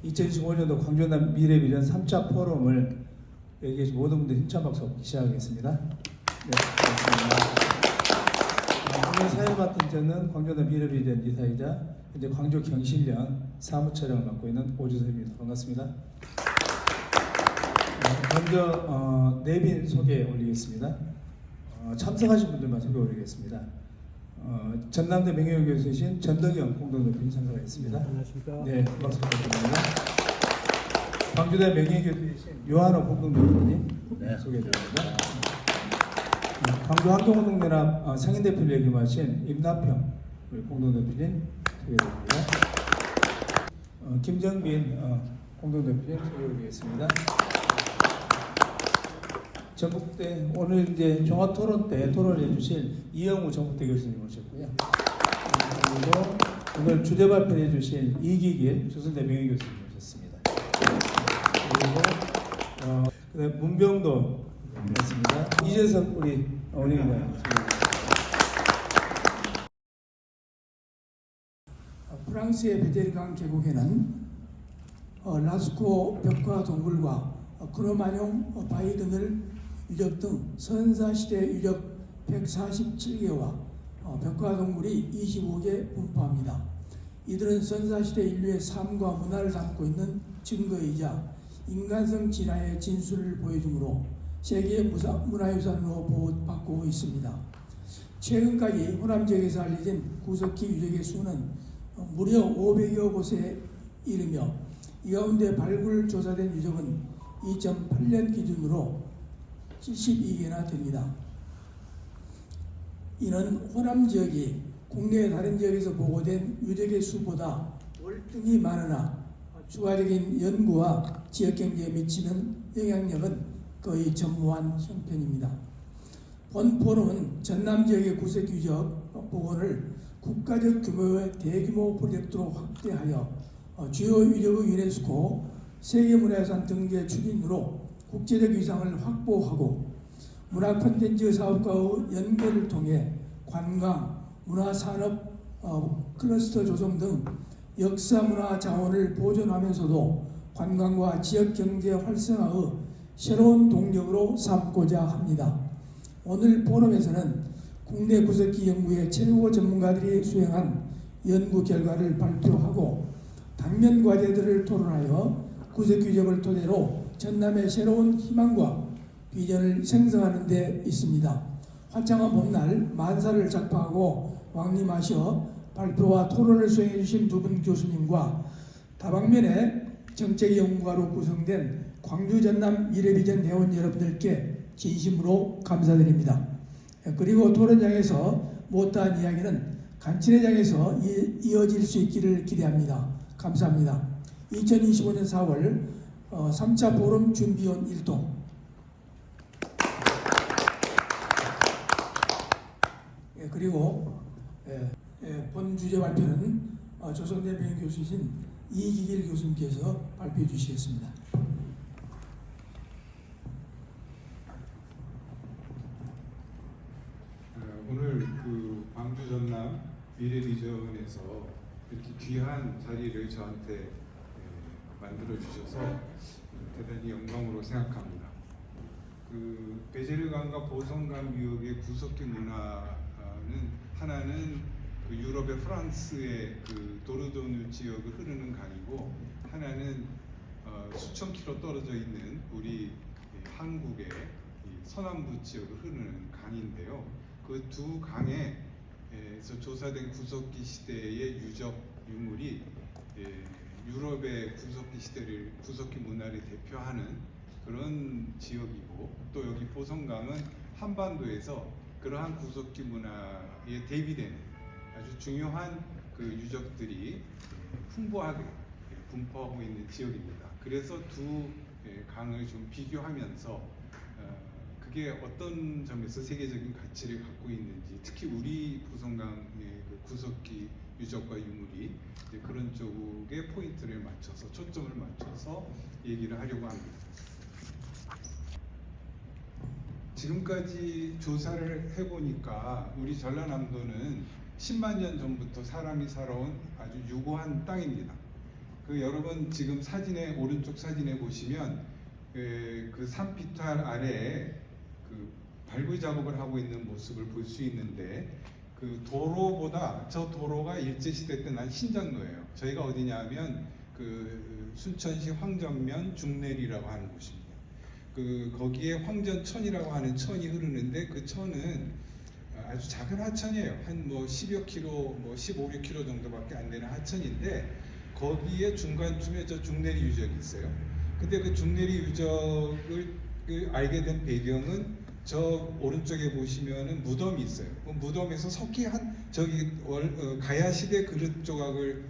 2015년도 광주남 미래비전 3차 포럼을 여기 계신 모든 분들 힘찬 박수 시작하겠습니다. 네, 고맙습니다. 오늘 사회를 맡은 저는 광주남 미래비전 이사이자 현재 광주 경실련 사무처장을 맡고 있는 오주섭입니다. 반갑습니다. 먼저 내빈 소개 올리겠습니다. 참석하신 분들만 소개 올리겠습니다. 전남대 명예교수이신 전덕영 공동대표님 참석하겠습니다. 안녕하십니까. 네, 박수 부탁드립니다. 광주대 명예교수이신 요한호 공동대표님 네. 소개해드립니다. 광주 환경운동연합 상임대표를 역임하신 임남평 공동대표님 소개해드립니다. 김정빈 공동대표님 소개해드리겠습니다. 전북대 오늘 이제 종합토론 때 토론해 주실 이영우 전북대 교수님 오셨고요. 그리고 오늘 주제 발표해 주실 이기길 조선대 명예교수님 오셨습니다. 그리고 그다음 문병도 있습니다. 이재석 우리 원장님. 프랑스의 베테르강 계곡에는 라스코 벽화 동굴과 크로마뇽 바이든을 유적 등 선사시대 유적 147개와 벽화 동굴이 25개 분포합니다. 이들은 선사시대 인류의 삶과 문화를 담고 있는 증거이자 인간성 진화의 진술을 보여주므로 세계 문화유산으로 보호받고 있습니다. 최근까지 호남 지역에서 알려진 구석기 유적의 수는 무려 500여 곳에 이르며 이 가운데 발굴 조사된 유적은 2008년 기준으로 72개나 됩니다. 이는 호남 지역이 국내 다른 지역에서 보고된 유적의 수보다 월등히 많으나 추가적인 연구와 지역경제에 미치는 영향력은 거의 전무한 형편입니다. 본 포럼은 전남 지역의 구석 유적 복원을 국가적 규모의 대규모 프로젝트로 확대하여 주요 유적의 유네스코 세계문화유산 등재 추진으로 국제적 위상을 확보하고 문화 콘텐츠 사업과의 연계를 통해 관광, 문화산업 클러스터 조성 등 역사 문화 자원을 보존하면서도 관광과 지역 경제 활성화의 새로운 동력으로 삼고자 합니다. 오늘 포럼에서는 국내 구석기 연구의 최고 전문가들이 수행한 연구 결과를 발표하고 당면 과제들을 토론하여 구석기 유적을 토대로 전남의 새로운 희망과 비전을 생성하는 데 있습니다. 화창한 봄날 만사를 작파하고 왕림하셔 발표와 토론을 수행해 주신 두 분 교수님과 다방면의 정책 연구가로 구성된 광주 전남 미래비전 회원 여러분들께 진심으로 감사드립니다. 그리고 토론장에서 못다한 이야기는 간치내장에서 이어질 수 있기를 기대합니다. 감사합니다. 2025년 4월 3차 포럼 준비원 1동 그리고 본 주제 발표는 조선대 명예교수이신 이기길 교수님께서 발표해 주시겠습니다. 오늘 그 광주 전남 미래비전에서 이렇게 귀한 자리를 저한테 만들어 주셔서 대단히 영광으로 생각합니다. 그 베제르강과 보성강 유역의 구석기 문화는 하나는 그 유럽의 프랑스의 그 도르도누 지역을 흐르는 강이고 하나는 수천 킬로 떨어져 있는 우리 한국의 서남부 지역을 흐르는 강인데요. 그 두 강에서 조사된 구석기 시대의 유적 유물이 유럽의 구석기 문화를 대표하는 그런 지역이고 또 여기 보성강은 한반도에서 그러한 구석기 문화에 대비되는 아주 중요한 그 유적들이 풍부하게 분포하고 있는 지역입니다. 그래서 두 강을 좀 비교하면서 그게 어떤 점에서 세계적인 가치를 갖고 있는지 특히 우리 보성강의 그 구석기 유적과 유물이 그런 쪽에 포인트를 맞춰서 초점을 맞춰서 얘기를 하려고 합니다. 지금까지 조사를 해보니까 우리 전라남도는 10만 년 전부터 사람이 살아온 아주 유구한 땅입니다. 그 여러분 지금 사진에 오른쪽 사진에 보시면 그 산비탈 아래에 그 발굴 작업을 하고 있는 모습을 볼 수 있는데 그 도로보다 저 도로가 일제시대 때 난 신장로예요. 저희가 어디냐면 그 순천시 황전면 중내리라고 하는 곳입니다. 그 거기에 황전천이라고 하는 천이 흐르는데 그 천은 아주 작은 하천이에요. 한 뭐 10여 킬로, 뭐 15, 16킬로 정도밖에 안 되는 하천인데 거기에 중간쯤에 저 중내리 유적이 있어요. 근데 그 중내리 유적을 알게 된 배경은 저 오른쪽에 보시면은 무덤이 있어요. 그 무덤에서 석기 가야 시대 그릇 조각을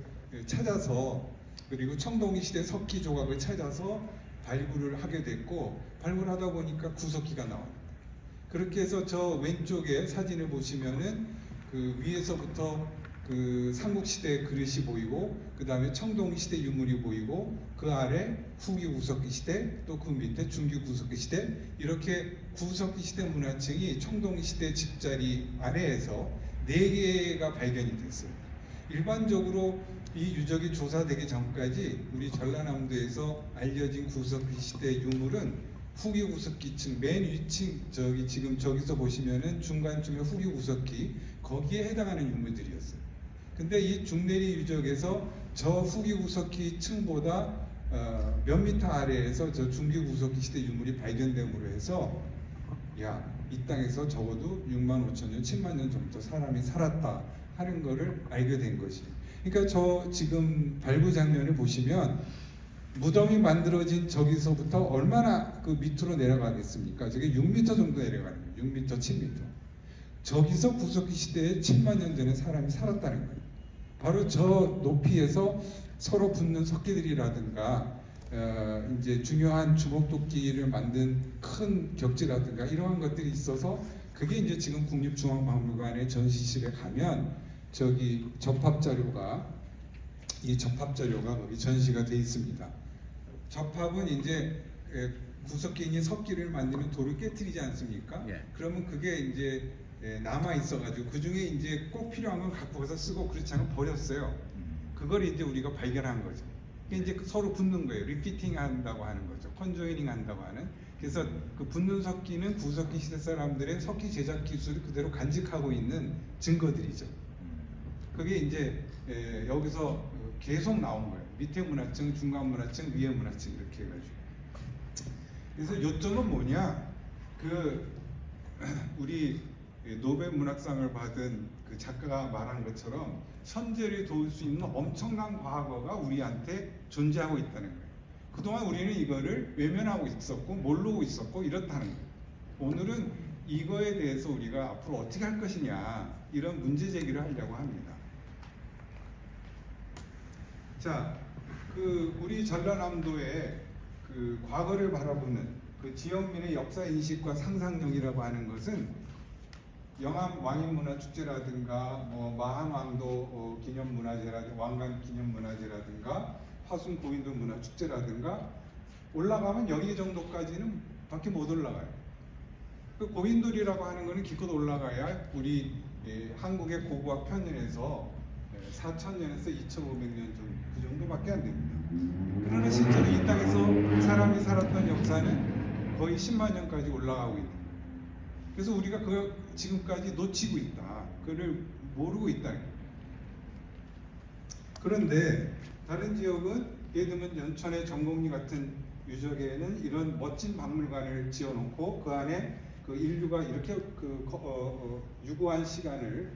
찾아서 그리고 청동기 시대 석기 조각을 찾아서 발굴을 하게 됐고 발굴하다 보니까 구석기가 나옵니다. 그렇게 해서 저 왼쪽에 사진을 보시면은 그 위에서부터 그 삼국시대 그릇이 보이고 그 다음에 청동기 시대 유물이 보이고 그 아래 후기 구석기 시대 또 그 밑에 중기 구석기 시대 이렇게 구석기 시대 문화층이 청동기 시대 집자리 아래에서 4개가 발견이 됐어요. 일반적으로 이 유적이 조사되기 전까지 우리 전라남도에서 알려진 구석기 시대 유물은 후기 구석기층 맨 위층 지금 저기서 보시면은 중간쯤에 후기 구석기 거기에 해당하는 유물들이었어요. 근데 이 중내리 유적에서 저 후기 구석기 층보다 몇 미터 아래에서 저 중기 구석기 시대 유물이 발견됨으로 해서 야, 이 땅에서 적어도 6만 5천 년, 7만 년 정도 사람이 살았다 하는 거를 알게 된 것이. 그러니까 저 지금 발굴 장면을 보시면 무덤이 만들어진 저기서부터 얼마나 그 밑으로 내려가겠습니까? 저게 6m 정도 내려가는 거예요. 6m, 7m. 저기서 구석기 시대에 7만 년 전에 사람이 살았다는 거예요. 바로 저 높이에서 서로 붙는 석기들이라든가 이제 중요한 주먹도끼를 만든 큰 격지라든가 이러한 것들이 있어서 그게 이제 지금 국립중앙박물관의 전시실에 가면 저기 접합 자료가 거기 전시가 돼 있습니다. 접합은 이제 구석기인이 석기를 만드는 돌을 깨뜨리지 않습니까? 예. 그러면 그게 이제 남아 있어가지고 그 중에 이제 꼭 필요한 건 갖고 가서 쓰고 그렇지 않으면 버렸어요. 그걸 이제 우리가 발견한 거죠. 이게 이제 서로 붙는 거예요. 리피팅 한다고 하는 거죠. 컨조이닝 한다고 하는. 그래서 그 붙는 석기는 구석기 시대 사람들의 석기 제작 기술을 그대로 간직하고 있는 증거들이죠. 그게 이제 여기서 계속 나온 거예요. 밑에 문화층, 중간 문화층, 위에 문화층 이렇게 해가지고. 그래서 요점은 뭐냐? 그 우리 노벨 문학상을 받은 그 작가가 말한 것처럼 천재를 도울 수 있는 엄청난 과거가 우리한테 존재하고 있다는 거예요. 그동안 우리는 이거를 외면하고 있었고 모르고 있었고 이렇다는 거예요. 오늘은 이거에 대해서 우리가 앞으로 어떻게 할 것이냐 이런 문제 제기를 하려고 합니다. 자, 그 우리 전라남도의 그 과거를 바라보는 그 지역민의 역사 인식과 상상력이라고 하는 것은 영암 왕인문화축제라든가 마한왕도 기념문화제라든가 왕관 기념문화제라든가 화순 고인돌 문화축제라든가 올라가면 여기 정도까지는 밖에 못 올라가요. 그 고인돌이라고 하는 것은 기껏 올라가야 우리 한국의 고고학 편연에서 4,000년에서 2,500년 그 정도밖에 안 됩니다. 그러나 실제로 이 땅에서 사람이 살았던 역사는 거의 10만 년까지 올라가고 있는 거예요. 그래서 우리가 그 지금까지 놓치고 있다. 그를 모르고 있다는 거예요. 그런데 다른 지역은 예를 들면 연천의 정곡리 같은 유적에는 이런 멋진 박물관을 지어놓고 그 안에 그 인류가 이렇게 유구한 시간을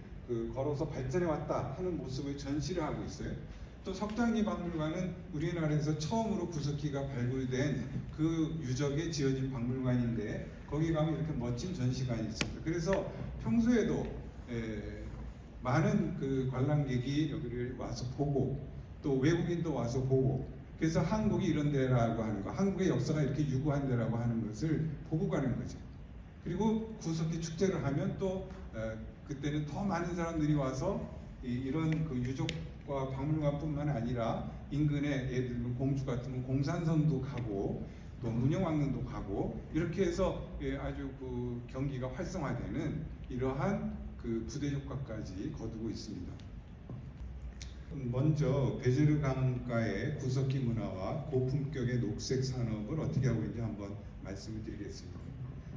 걸어서 발전해 왔다 하는 모습을 전시를 하고 있어요. 또 석장리 박물관은 우리나라에서 처음으로 구석기가 발굴된 그 유적에 지어진 박물관인데 거기 가면 이렇게 멋진 전시관이 있습니다. 그래서 평소에도 많은 그 관람객이 여기를 와서 보고 또 외국인도 와서 보고 그래서 한국이 이런 데라고 하는 거, 한국의 역사가 이렇게 유구한 데라고 하는 것을 보고 가는 거죠. 그리고 구석기 축제를 하면 또 그때는 더 많은 사람들이 와서 이런 그 유적과 박물관뿐만 아니라 인근에 예를 들면 공주 같은 건 공산성도 가고 또 문영왕릉도 가고 이렇게 해서 아주 그 경기가 활성화되는 이러한 그 부대 효과까지 거두고 있습니다. 먼저 베제르 강가의 구석기 문화와 고품격의 녹색 산업을 어떻게 하고 있는지 한번 말씀을 드리겠습니다.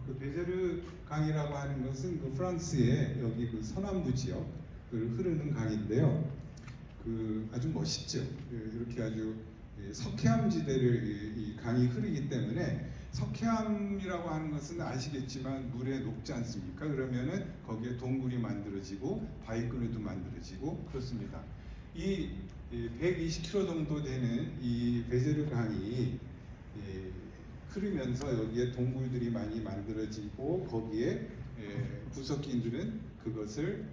그 베제르 강이라고 하는 것은 그 프랑스의 여기 그 서남부 지역을 흐르는 강인데요. 그 아주 멋있죠. 이렇게 아주 석회암지대를 이 강이 흐르기 때문에 석회암이라고 하는 것은 아시겠지만 물에 녹지 않습니까? 그러면은 거기에 동굴이 만들어지고 바위끈이도 만들어지고 그렇습니다. 이 120km 정도 되는 이 베제르 강이 흐르면서 여기에 동굴들이 많이 만들어지고 거기에 구석기인들은 그것을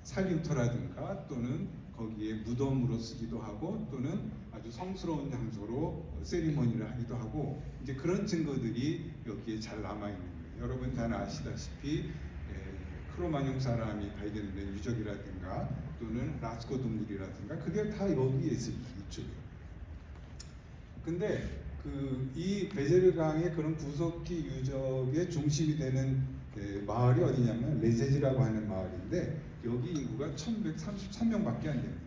살림터라든가 또는 거기에 무덤으로 쓰기도 하고 또는 아주 성스러운 장소로 세리머니를 하기도 하고 이제 그런 증거들이 여기에 잘 남아 있는 거예요. 여러분 잘 아시다시피 크로마뇽 사람이 발견된 유적이라든가 또는 라스코 동굴이라든가 그게 다 여기에 있습니다. 이쪽에. 근데 이 베제르 강의 그런 구석기 유적의 중심이 되는 마을이 어디냐면 레제지라고 하는 마을인데 여기 인구가 1133명밖에 안 됩니다.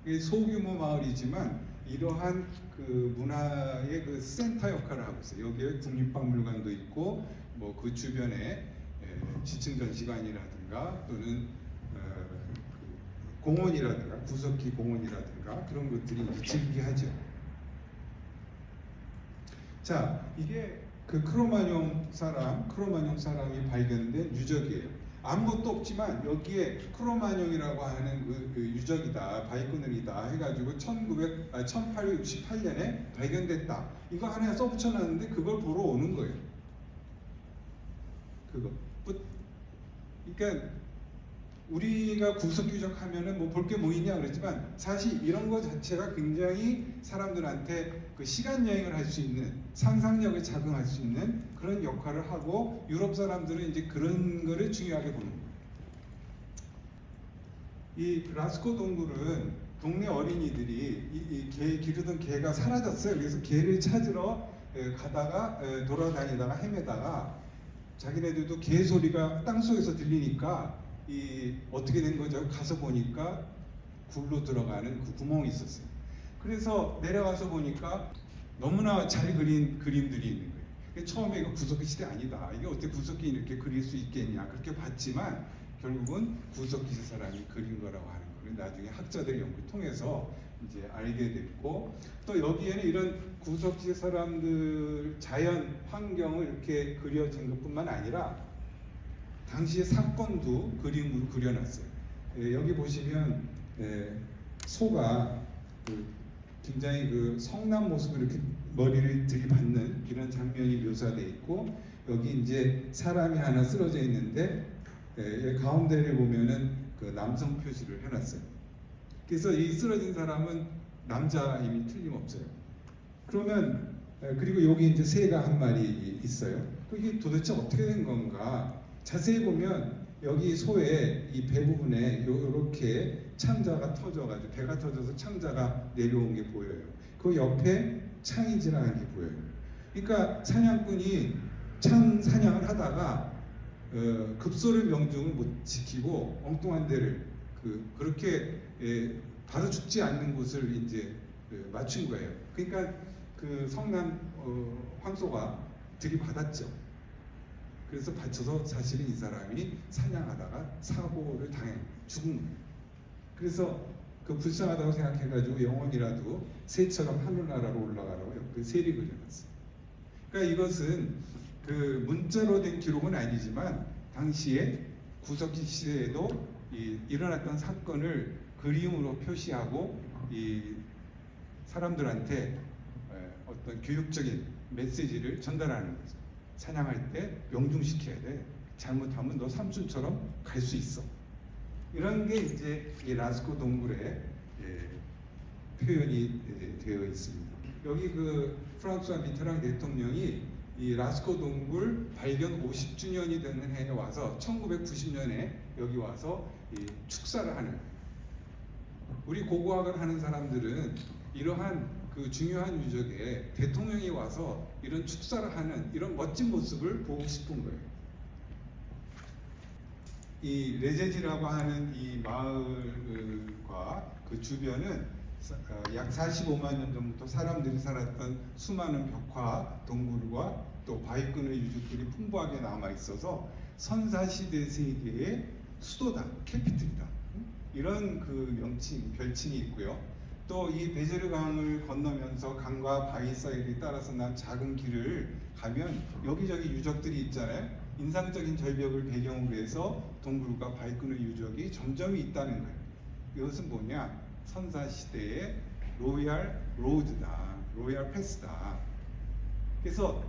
이게 소규모 마을이지만 이러한 그 문화의 그 센터 역할을 하고 있어요. 여기에 국립박물관도 있고 뭐 그 주변에 지층 전시관이라든가 또는 공원이라든가 구석기 공원이라든가 그런 것들이 이제 즐비하죠. 자, 이게 그 크로마뇽 사람이 발견된 유적이에요. 아무것도 없지만 여기에 크로마뇽이라고 하는 그 유적이다, 바위끈을이다 해가지고 1868년에 발견됐다. 이거 하나 써붙여놨는데 그걸 보러 오는 거예요. 그거. 그러니까 우리가 구석유적 하면은 뭐 볼 게 뭐 있냐 그랬지만 사실 이런 거 자체가 굉장히 사람들한테 그 시간 여행을 할 수 있는 상상력을 자극할 수 있는 그런 역할을 하고 유럽 사람들은 이제 그런 거를 중요하게 보는 거예요. 이 라스코 동굴은 동네 어린이들이 개 기르던 개가 사라졌어요. 그래서 개를 찾으러 가다가 돌아다니다가 헤매다가 자기네들도 개 소리가 땅 속에서 들리니까 어떻게 된 거죠? 가서 보니까 굴로 들어가는 그 구멍이 있었어요. 그래서 내려가서 보니까 너무나 잘 그린 그림들이 있는 거예요. 처음에 이거 구석기 시대 아니다. 이게 어떻게 구석기 이렇게 그릴 수 있겠냐. 그렇게 봤지만 결국은 구석기 사람이 그린 거라고 하는 거를 나중에 학자들의 연구를 통해서 이제 알게 됐고 또 여기에는 이런 구석기 사람들 자연 환경을 이렇게 그려진 것뿐만 아니라 당시의 사건도 그림으로 그려놨어요. 여기 보시면 소가 굉장히 그 성난 모습으로 이렇게 머리를 들이받는 이런 장면이 묘사되어 있고 여기 이제 사람이 하나 쓰러져 있는데 가운데를 보면은 그 남성 표시를 해놨어요. 그래서 이 쓰러진 사람은 남자임이 틀림없어요. 그러면 그리고 여기 이제 새가 한 마리 있어요. 이게 도대체 어떻게 된 건가? 자세히 보면 여기 소의 이 배 부분에 이렇게 창자가 터져가지고 배가 터져서 창자가 내려온 게 보여요. 그 옆에 창이 지나가는 게 보여요. 그러니까 사냥꾼이 창 사냥을 하다가 급소를 명중을 못 지키고 엉뚱한 데를 그렇게 바로 죽지 않는 곳을 이제 맞춘 거예요. 그러니까 그 성남 황소가 들이받았죠. 그래서 받쳐서 사실은 이 사람이 사냥하다가 사고를 죽은 거예요. 그래서 그 불쌍하다고 생각해가지고 영원이라도 새처럼 하늘나라로 올라가라고 그 새를 그려놨어요. 그러니까 이것은 그 문자로 된 기록은 아니지만 당시에 구석기 시대에도 일어났던 사건을 그림으로 표시하고 이 사람들한테 어떤 교육적인 메시지를 전달하는 거죠. 사냥할 때 명중시켜야 돼. 잘못하면 너 삼촌처럼 갈 수 있어. 이런 게 이제 이 라스코 동굴에 표현이 되어 있습니다. 여기 그 프랑스와 미테랑 대통령이 이 라스코 동굴 발견 50주년이 되는 해에 와서 1990년에 여기 와서 축사를 하는. 우리 고고학을 하는 사람들은 이러한 그 중요한 유적에 대통령이 와서 이런 축사를 하는 이런 멋진 모습을 보고 싶은 거예요. 이 레제지라고 하는 이 마을과 그 주변은 약 45만 년 전부터 사람들이 살았던 수많은 벽화, 동굴과 또 바위끈의 유적들이 풍부하게 남아 있어서 선사시대 세계의 수도다, 캐피틀이다. 이런 그 명칭, 별칭이 있고요. 또 이 베제르 강을 건너면서 강과 바위 사이를 따라서 난 작은 길을 가면 여기저기 유적들이 있잖아요. 인상적인 절벽을 배경으로 해서 동굴과 바위끈의 유적이 점점 있다는 거예요. 이것은 뭐냐? 선사시대의 로얄 로드다, 로얄 패스다. 그래서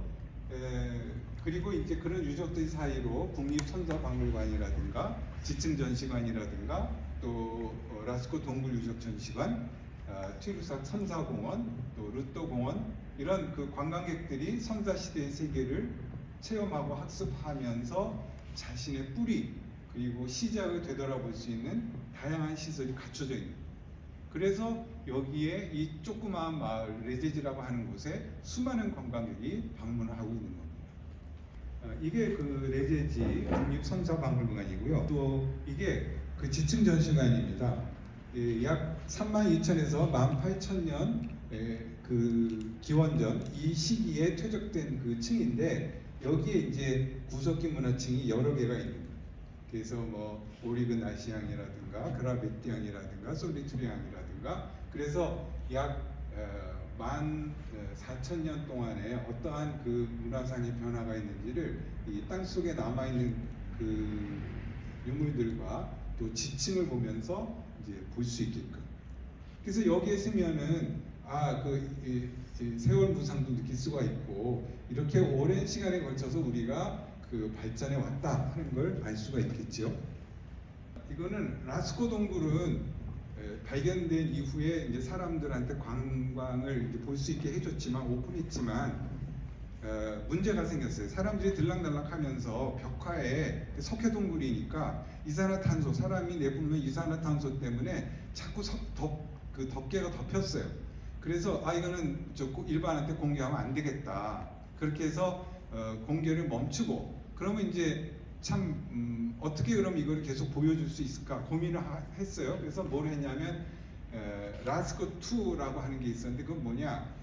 그리고 이제 그런 유적들 사이로 국립천사박물관이라든가 지층전시관이라든가 또 라스코 동굴 유적 전시관, 튀루삭 선사공원, 또 르또공원 이런 그 관광객들이 선사시대의 세계를 체험하고 학습하면서 자신의 뿌리 그리고 시작을 되돌아볼 수 있는 다양한 시설이 갖춰져 있는. 그래서 여기에 이 조그마한 마을 레제지라고 하는 곳에 수많은 관광객이 방문을 하고 있는 겁니다. 이게 그 레제지 국립선사박물관이고요. 또 이게 그 지층전시관입니다. 약 32,000에서 18,000년 그 기원전 이 시기에 퇴적된 그 층인데 여기에 이제 구석기 문화층이 여러 개가 있는 거예요. 그래서 뭐 오리근 아시앙이라든가 그라베티앙이라든가 솔리투리앙이라든가 그래서 약 14,000년 동안에 어떠한 그 문화상의 변화가 있는지를 이 땅 속에 남아 있는 그 유물들과 또 지층을 보면서 이제 볼 수 있게끔. 그래서 여기에 서면은 세월 무상도 느낄 수가 있고 이렇게 오랜 시간에 걸쳐서 우리가 그 발전해 왔다 하는 걸 알 수가 있겠죠. 이거는 라스코 동굴은 발견된 이후에 이제 사람들한테 관광을 볼 수 있게 해줬지만 오픈했지만 문제가 생겼어요. 사람들이 들락날락하면서 벽화에 석회 동굴이니까 이산화탄소 사람이 내뿜는 이산화탄소 때문에 자꾸 그 덮개가 덮였어요. 그래서 이거는 일반한테 공개하면 안 되겠다. 그렇게 해서 공개를 멈추고 그러면 이제 참 어떻게 그럼 이걸 계속 보여줄 수 있을까 고민을 했어요. 그래서 뭘 했냐면 라스코 2라고 하는 게 있었는데 그건 뭐냐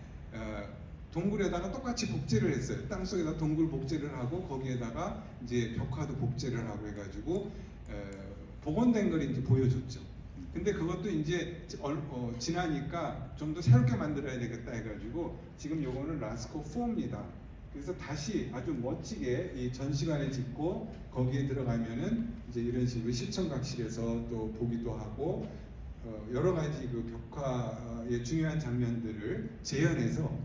동굴에다가 똑같이 복제를 했어요. 땅속에다 동굴 복제를 하고 거기에다가 이제 벽화도 복제를 하고 해가지고 복원된 걸 이제 보여줬죠. 근데 그것도 이제 지나니까 좀 더 새롭게 만들어야 되겠다 해가지고 지금 요거는 라스코 4입니다. 그래서 다시 아주 멋지게 이 전시관에 짓고 거기에 들어가면은 이제 이런 식으로 시청각실에서 또 보기도 하고 여러 가지 그 벽화의 중요한 장면들을 재현해서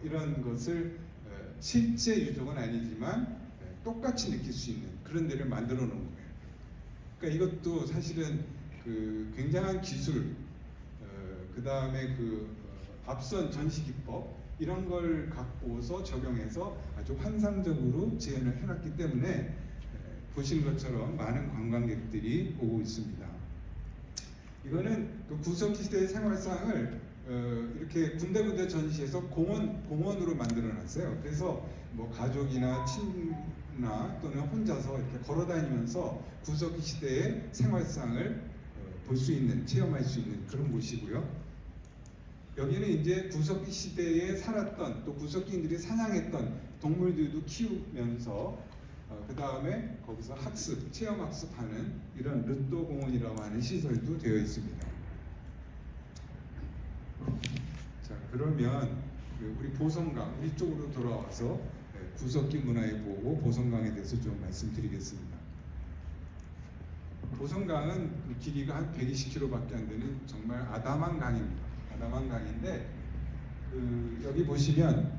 이런 것을 실제 유적은 아니지만 똑같이 느낄 수 있는 그런 데를 만들어 놓은 거예요. 그러니까 이것도 사실은 그 굉장한 기술, 그 다음에 그 앞선 전시 기법 이런 걸 갖고서 적용해서 아주 환상적으로 재현을 해놨기 때문에 보시는 것처럼 많은 관광객들이 오고 있습니다. 이거는 그 구석기 시대의 생활상을 이렇게 군데군데 전시해서 공원으로 만들어놨어요. 그래서 뭐 가족이나 친구나 또는 혼자서 이렇게 걸어다니면서 구석기 시대의 생활상을 볼 수 있는, 체험할 수 있는 그런 곳이고요. 여기는 이제 구석기 시대에 살았던 또 구석기인들이 사냥했던 동물들도 키우면서 그 다음에 거기서 학습, 체험 학습하는 이런 르또 공원이라고 하는 시설도 되어 있습니다. 자, 그러면 우리 보성강 우리 쪽으로 돌아와서 구석기 문화의 보호 보성강에 대해서 좀 말씀드리겠습니다. 보성강은 길이가 한 120km밖에 안 되는 정말 아담한 강입니다. 아담한 강인데 여기 보시면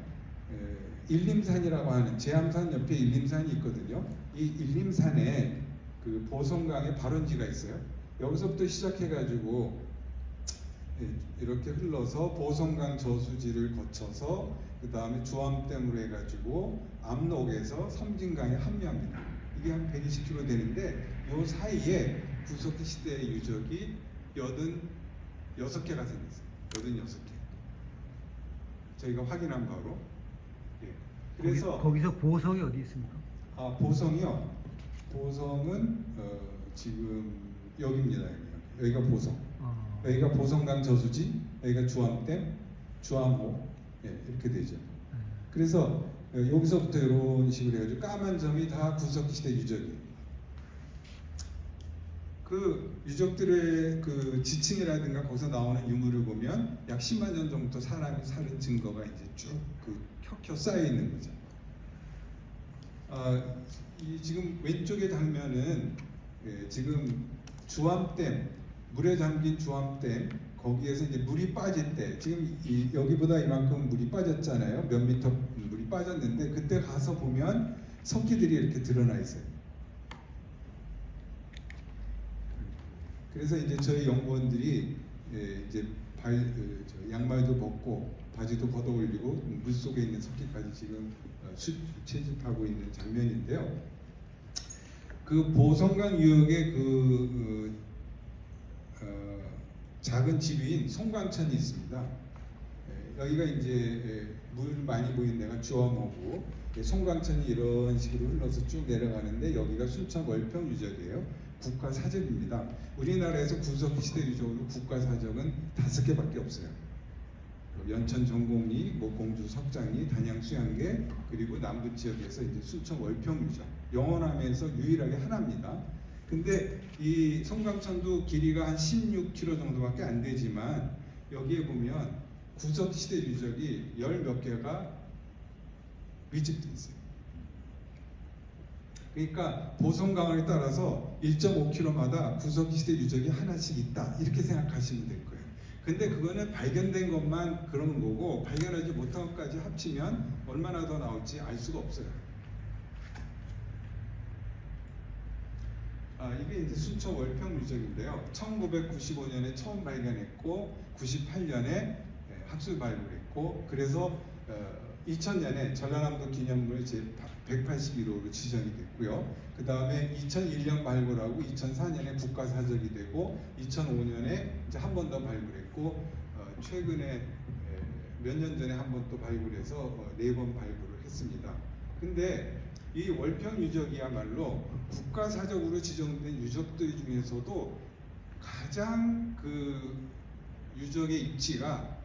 일림산이라고 하는 제암산 옆에 일림산이 있거든요. 이 일림산에 그 보성강의 발원지가 있어요. 여기서부터 시작해가지고 이렇게 흘러서 보성강 저수지를 거쳐서 그 다음에 주암댐으로 해가지고 압록에서 섬진강에 합류합니다. 이게 한 120km 되는데 이 사이에 구석기 시대의 유적이 86개가 생겼어요. 86개. 저희가 확인한 바로. 그래서 거기서 보성이 어디 있습니까? 보성이요. 보성은 지금 여기입니다. 여기가 보성. 어. 여기가 보성강 저수지, 여기가 주암댐, 주암호, 예, 이렇게 되죠. 그래서 여기서부터 이런 식으로 해가지고 까만 점이 다 구석기 시대 유적이에요. 그 유적들의 그 지층이라든가 거기서 나오는 유물을 보면 약 10만 년 전부터 사람이 사는 증거가 이제 쭉그 켜켜 쌓여 있는 거죠. 이 지금 왼쪽에 장면은 지금 주암댐, 물에 잠긴 주암댐, 거기에서 이제 물이 빠질 때 지금 여기보다 이만큼 물이 빠졌잖아요. 몇 미터 물이 빠졌는데 그때 가서 보면 석기들이 이렇게 드러나 있어요. 그래서 이제 저희 연구원들이 이제 양말도 벗고 바지도 걷어 올리고 물 속에 있는 석기까지 지금 채집하고 있는 장면인데요. 그 보성강 유역의 작은 지류인 송광천이 있습니다. 여기가 이제 물 많이 보이는 데가 주암호고 송광천이 이런 식으로 흘러서 쭉 내려가는데 여기가 순천 월평 유적이에요. 국가 사적입니다. 우리나라에서 구석기 시대 유적으로 국가 사적은 5개밖에 없어요. 연천 전곡리, 뭐 공주 석장리, 단양 수양계, 그리고 남부 지역에서 이제 순천 월평 유적 영원하면서 유일하게 하나입니다. 근데 이 송광천도 길이가 한 16km 정도밖에 안 되지만 여기에 보면 구석기 시대 유적이 10몇 개가 밀집돼 있어요. 그러니까 보성강을 따라서 1.5km마다 구석기 시대 유적이 하나씩 있다 이렇게 생각하시면 될 거예요. 근데 그거는 발견된 것만 그런 거고 발견하지 못한 것까지 합치면 얼마나 더 나올지 알 수가 없어요. 이게 이제 순천 월평 유적인데요. 1995년에 처음 발견했고 98년에 학술 발굴했고 그래서 2000년에 전라남도 기념물 제 181호로 지정이 됐고요. 그 다음에 2001년 발굴하고 2004년에 국가사적이 되고 2005년에 이제 한 번 더 발굴했고 최근에 몇 년 전에 한 번 또 발굴해서 4번 발굴을 했습니다. 근데 이 월평 유적이야말로 국가사적으로 지정된 유적들 중에서도 가장 그 유적의 입지가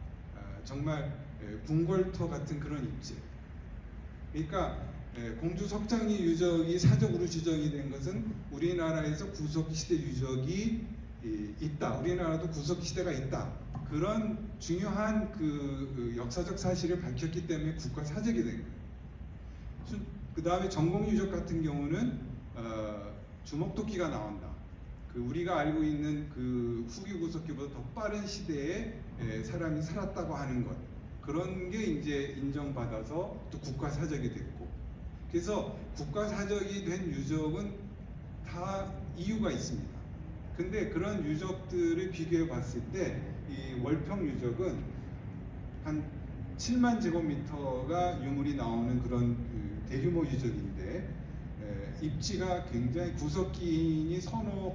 정말 궁궐터 같은 그런 입지. 그러니까 공주 석장리 유적이 사적으로 지정이 된 것은 우리나라에서 구석기 시대 유적이 있다. 우리나라도 구석기 시대가 있다. 그런 중요한 그 역사적 사실을 밝혔기 때문에 국가사적이 된 거예요. 그 다음에 전곡유적 같은 경우는 주먹도끼가 나온다. 그 우리가 알고 있는 그 후기 구석기보다 더 빠른 시대에 사람이 살았다고 하는 것 그런 게 이제 인정받아서 또 국가사적이 됐고 그래서 국가사적이 된 유적은 다 이유가 있습니다. 근데 그런 유적들을 비교해 봤을 때 이 월평 유적은 한 7만 제곱미터가 유물이 나오는 그런 대규모 유적인데 입지가 굉장히 구석기인이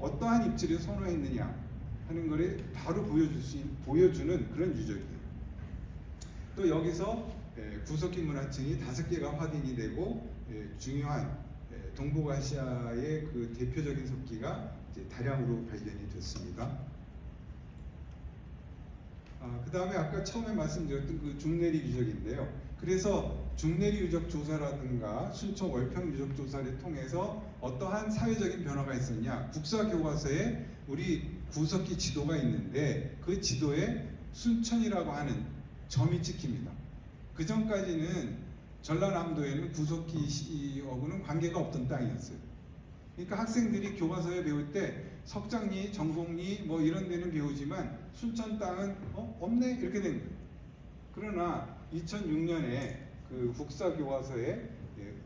어떠한 입지를 선호했느냐 하는 것을 바로 보여주는 그런 유적이에요. 또 여기서 구석기 문화층이 5개가 확인이 되고 중요한 동북아시아의 그 대표적인 석기가 이제 다량으로 발견이 됐습니다. 그 다음에 아까 처음에 말씀드렸던 그 중내리 유적인데요. 그래서 중내리 유적 조사라든가 순천 월평 유적 조사를 통해서 어떠한 사회적인 변화가 있었냐. 국사교과서에 우리 구석기 지도가 있는데 그 지도에 순천이라고 하는 점이 찍힙니다. 그 전까지는 전라남도에는 구석기하고는 관계가 없던 땅이었어요. 그러니까 학생들이 교과서에 배울 때 석장리, 전곡리 뭐 이런 데는 배우지만 순천 땅은 없네 이렇게 된 거예요. 그러나 2006년에 그 국사교과서에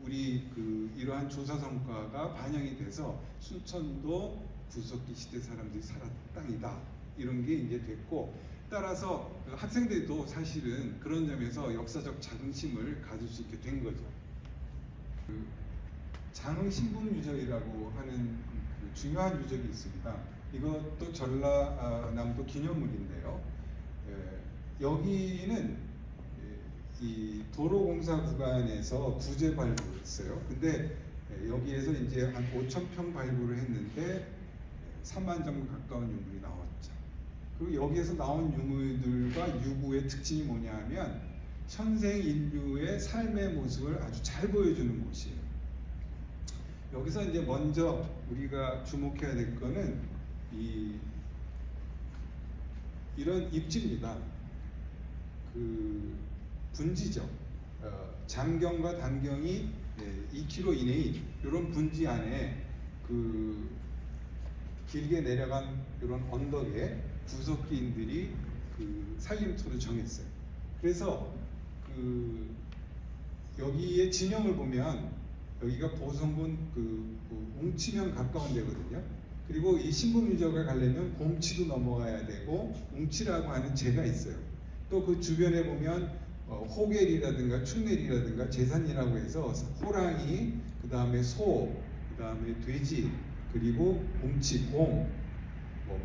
우리 그 이러한 조사 성과가 반영이 돼서 순천도 구석기 시대 사람들이 살았던 땅이다 이런 게 이제 됐고 따라서 학생들도 사실은 그런 점에서 역사적 자긍심을 가질 수 있게 된 거죠. 그 장흥신분유적이라고 하는 그 중요한 유적이 있습니다. 이것도 전라남도 기념물인데요. 여기는 이 도로공사 구간에서 구제 발굴을 했어요. 근데 여기에서 이제 한 5,000평 발굴을 했는데 3만 점 가까운 유물이 나왔죠. 그리고 여기에서 나온 유물들과 유구의 특징이 뭐냐 하면 현생 인류의 삶의 모습을 아주 잘 보여주는 곳이에요. 여기서 이제 먼저 우리가 주목해야 될 거는 이런 입지입니다. 그 분지죠. 장경과 단경이 2km 이내인 이런 분지 안에 그 길게 내려간 이런 언덕에 구석기인들이 그 살림터를 정했어요. 그래서 그 여기에 진영을 보면 여기가 보성군 그 웅치면 가까운 데거든요. 그리고 이 신분유적을 가려면 곰치도 넘어가야 되고 웅치라고 하는 제가 있어요. 또 그 주변에 보면 호겔이라든가 충넬이라든가 제산이라고 해서 호랑이, 그 다음에 소, 그 다음에 돼지, 그리고 웅치, 곰,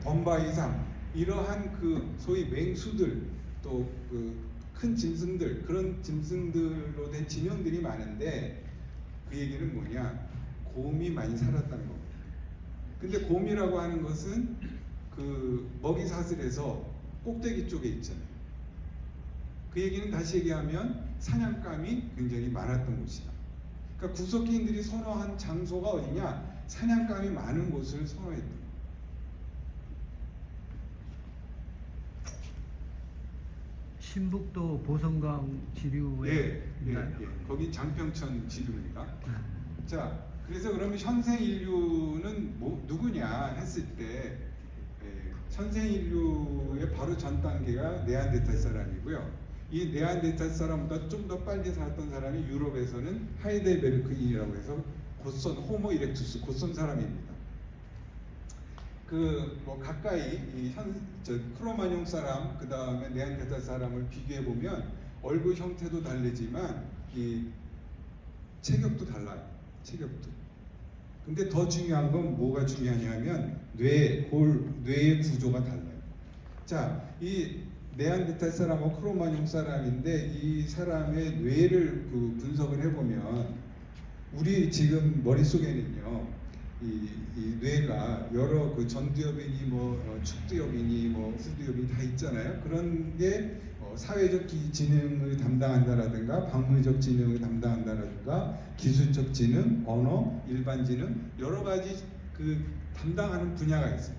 범바이상 이러한 그 소위 맹수들 또 그 큰 짐승들 그런 짐승들로 된 진영들이 많은데 그 얘기는 뭐냐? 곰이 많이 살았다는 겁니다. 근데 곰이라고 하는 것은 그 먹이 사슬에서 꼭대기 쪽에 있잖아요. 그 얘기는 다시 얘기하면 사냥감이 굉장히 많았던 곳이다. 그러니까 구석기인들이 선호한 장소가 어디냐? 사냥감이 많은 곳을 선호했다. 신북도 보성강 지류에 있나요? 거기 장평천 지류입니다. 자, 그래서 그러면 현생 인류는 누구냐 했을 때 현생 인류의 바로 전 단계가 네안데탈 사람이고요. 이 네안데탈 사람보다 좀 더 빨리 살았던 사람이 유럽에서는 하이델베르크인이라고 해서 곧선 호모 이렉투스 곧선 사람입니다. 가까이 크로마뇽 사람 그 다음에 네안데탈 사람을 비교해 보면 얼굴 형태도 다르지만 이 체격도 달라요. 체격도. 근데 더 중요한 건 뭐가 중요하냐면 뇌의 구조가 달라요. 자, 이 네안데탈 사람하고 크로마뇽 사람인데 이 사람의 뇌를 분석을 해보면 우리 지금 머릿속에는요 이 뇌가 여러 전두엽이니 축두엽이니 후두엽이 다 있잖아요. 그런 게 사회적 지능을 담당한다라든가 방문적 지능을 담당한다라든가 기술적 지능, 언어, 일반 지능 여러 가지 담당하는 분야가 있어요.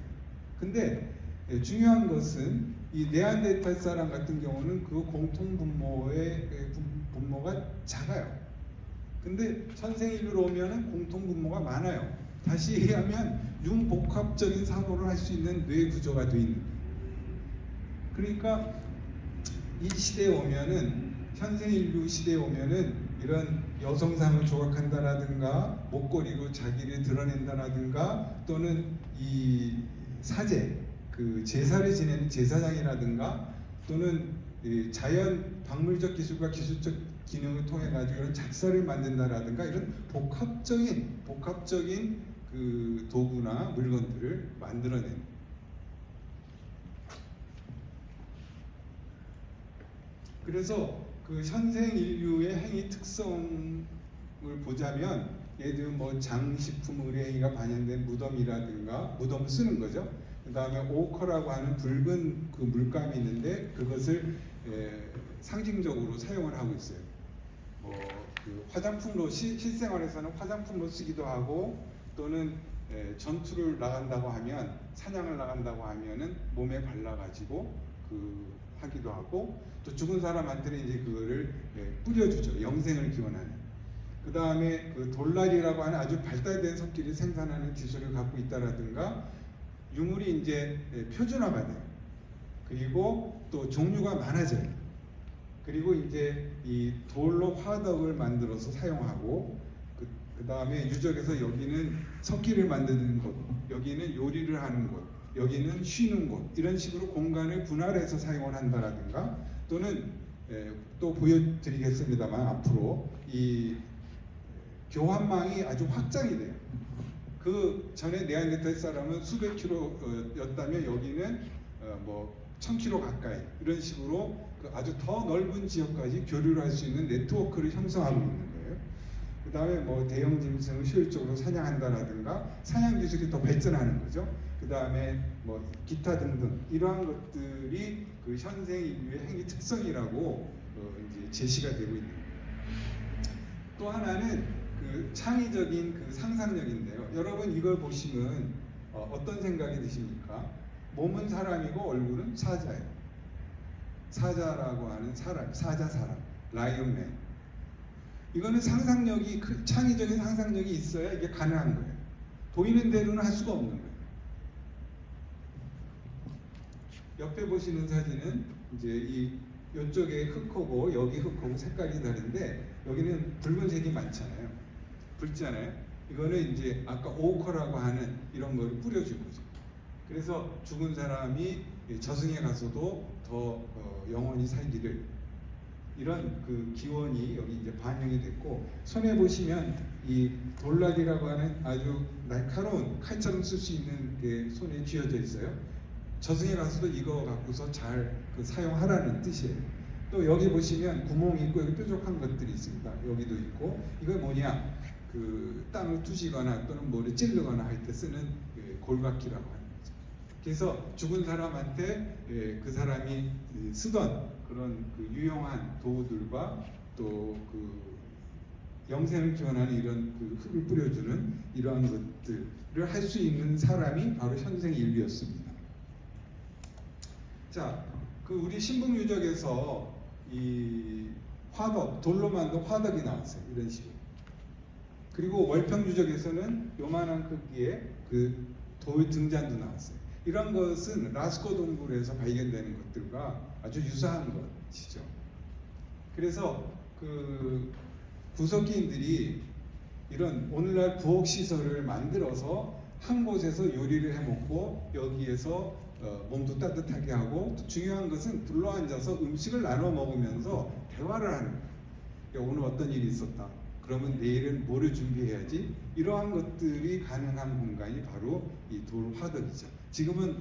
근데 중요한 것은 이 네안데탈 사람 같은 경우는 그 공통 분모가 작아요. 근데 현생인류로 오면은 공통 분모가 많아요. 다시 얘기하면 융복합적인 사고를 할 수 있는 뇌 구조가 되어 있는 거예요. 그러니까 이 시대에 오면은 현생인류 시대에 오면은 이런 여성상을 조각한다라든가 목걸이로 자기를 드러낸다라든가 또는 이 사제 제사를 지내는 제사장이라든가 또는 자연 박물적 기술과 기술적 기능을 통해 가지고 이런 작사를 만든다라든가 이런 복합적인 도구나 물건들을 만들어내는. 그래서 현생 인류의 행위 특성을 보자면 예를 들면 장식품 의뢰행위가 반영된 무덤이라든가 무덤을 쓰는 거죠. 그 다음에 오커라고 하는 붉은 물감이 있는데 그것을 상징적으로 사용을 하고 있어요. 화장품으로 실생활에서는 화장품으로 쓰기도 하고 또는 전투를 나간다고 하면 사냥을 나간다고 하면은 몸에 발라가지고 하기도 하고 또 죽은 사람한테는 이제 그거를 뿌려주죠. 영생을 기원하는. 그 다음에 돌날이라고 하는 아주 발달된 석기를 생산하는 기술을 갖고 있다라든가 유물이 이제 표준화가 돼요. 그리고 또 종류가 많아져요. 그리고 이제 이 돌로 화덕을 만들어서 사용하고 그 다음에 유적에서 여기는 석기를 만드는 곳, 여기는 요리를 하는 곳, 여기는 쉬는 곳 이런 식으로 공간을 분할해서 사용을 한다라든가 또는 또 보여드리겠습니다만 앞으로 이 교환망이 아주 확장이 돼요. 그 전에 네안데탈 사람은 수백 킬로였다면 여기는 1000킬로 가까이 이런 식으로 아주 더 넓은 지역까지 교류를 할 수 있는 네트워크를 형성하고 있는 거예요. 그 다음에 뭐 대형 짐승을 효율적으로 사냥한다라든가 사냥 기술이 더 발전하는 거죠. 그 다음에 뭐 기타 등등 이러한 것들이 그 현생 인류의 행위 특성이라고 이제 제시가 되고 있는 거예요. 또 하나는 그 창의적인 그 상상력인데요. 여러분 이걸 보시면 어떤 생각이 드십니까? 몸은 사람이고 얼굴은 사자예요. 사자라고 하는 사람, 사자 사람, 라이언맨. 이거는 상상력이 창의적인 상상력이 있어야 이게 가능한 거예요. 보이는 대로는 할 수가 없는 거예요. 옆에 보시는 사진은 이제 이쪽에 흙하고 여기 흙하고 색깔이 다른데 여기는 붉은색이 많잖아요. 붉잖아요. 이거는 이제 아까 오커라고 하는 이런 걸 뿌려준 거죠. 그래서 죽은 사람이 저승에 가서도 더 영원히 살기를 이런 그 기원이 여기 이제 반영이 됐고 손에 보시면 이 돌락이라고 하는 아주 날카로운 칼처럼 쓸 수 있는 게 손에 쥐어져 있어요. 저승에 가서도 이거 갖고서 잘 그 사용하라는 뜻이에요. 또 여기 보시면 구멍이 있고 여기 뾰족한 것들이 있습니다. 여기도 있고 이거 뭐냐? 그 땅을 투시거나 또는 뭐를 찌르거나 할 때 쓰는 그 골각기라고 하는 거죠. 그래서 죽은 사람한테 그 사람이 쓰던 그런 그 유용한 도구들과 또 그 영생을 기원하는 이런 그 흙을 뿌려주는 이러한 것들을 할 수 있는 사람이 바로 현생 인류였습니다. 자, 그 우리 신북유적에서 이 화덕, 돌로 만든 화덕이 나왔어요. 이런 식으로. 그리고 월평유적에서는 요만한 크기의 그 돌 등잔도 나왔어요. 이런 것은 라스코 동굴에서 발견되는 것들과 아주 유사한 것이죠. 그래서 그 구석기인들이 이런 오늘날 부엌 시설을 만들어서 한 곳에서 요리를 해 먹고 여기에서 몸도 따뜻하게 하고 또 중요한 것은 둘러앉아서 음식을 나눠 먹으면서 대화를 하는 거예요. 그러니까 오늘 어떤 일이 있었다. 그러면 내일은 뭐를 준비해야지? 이러한 것들이 가능한 공간이 바로 이 돌 화덕이죠. 지금은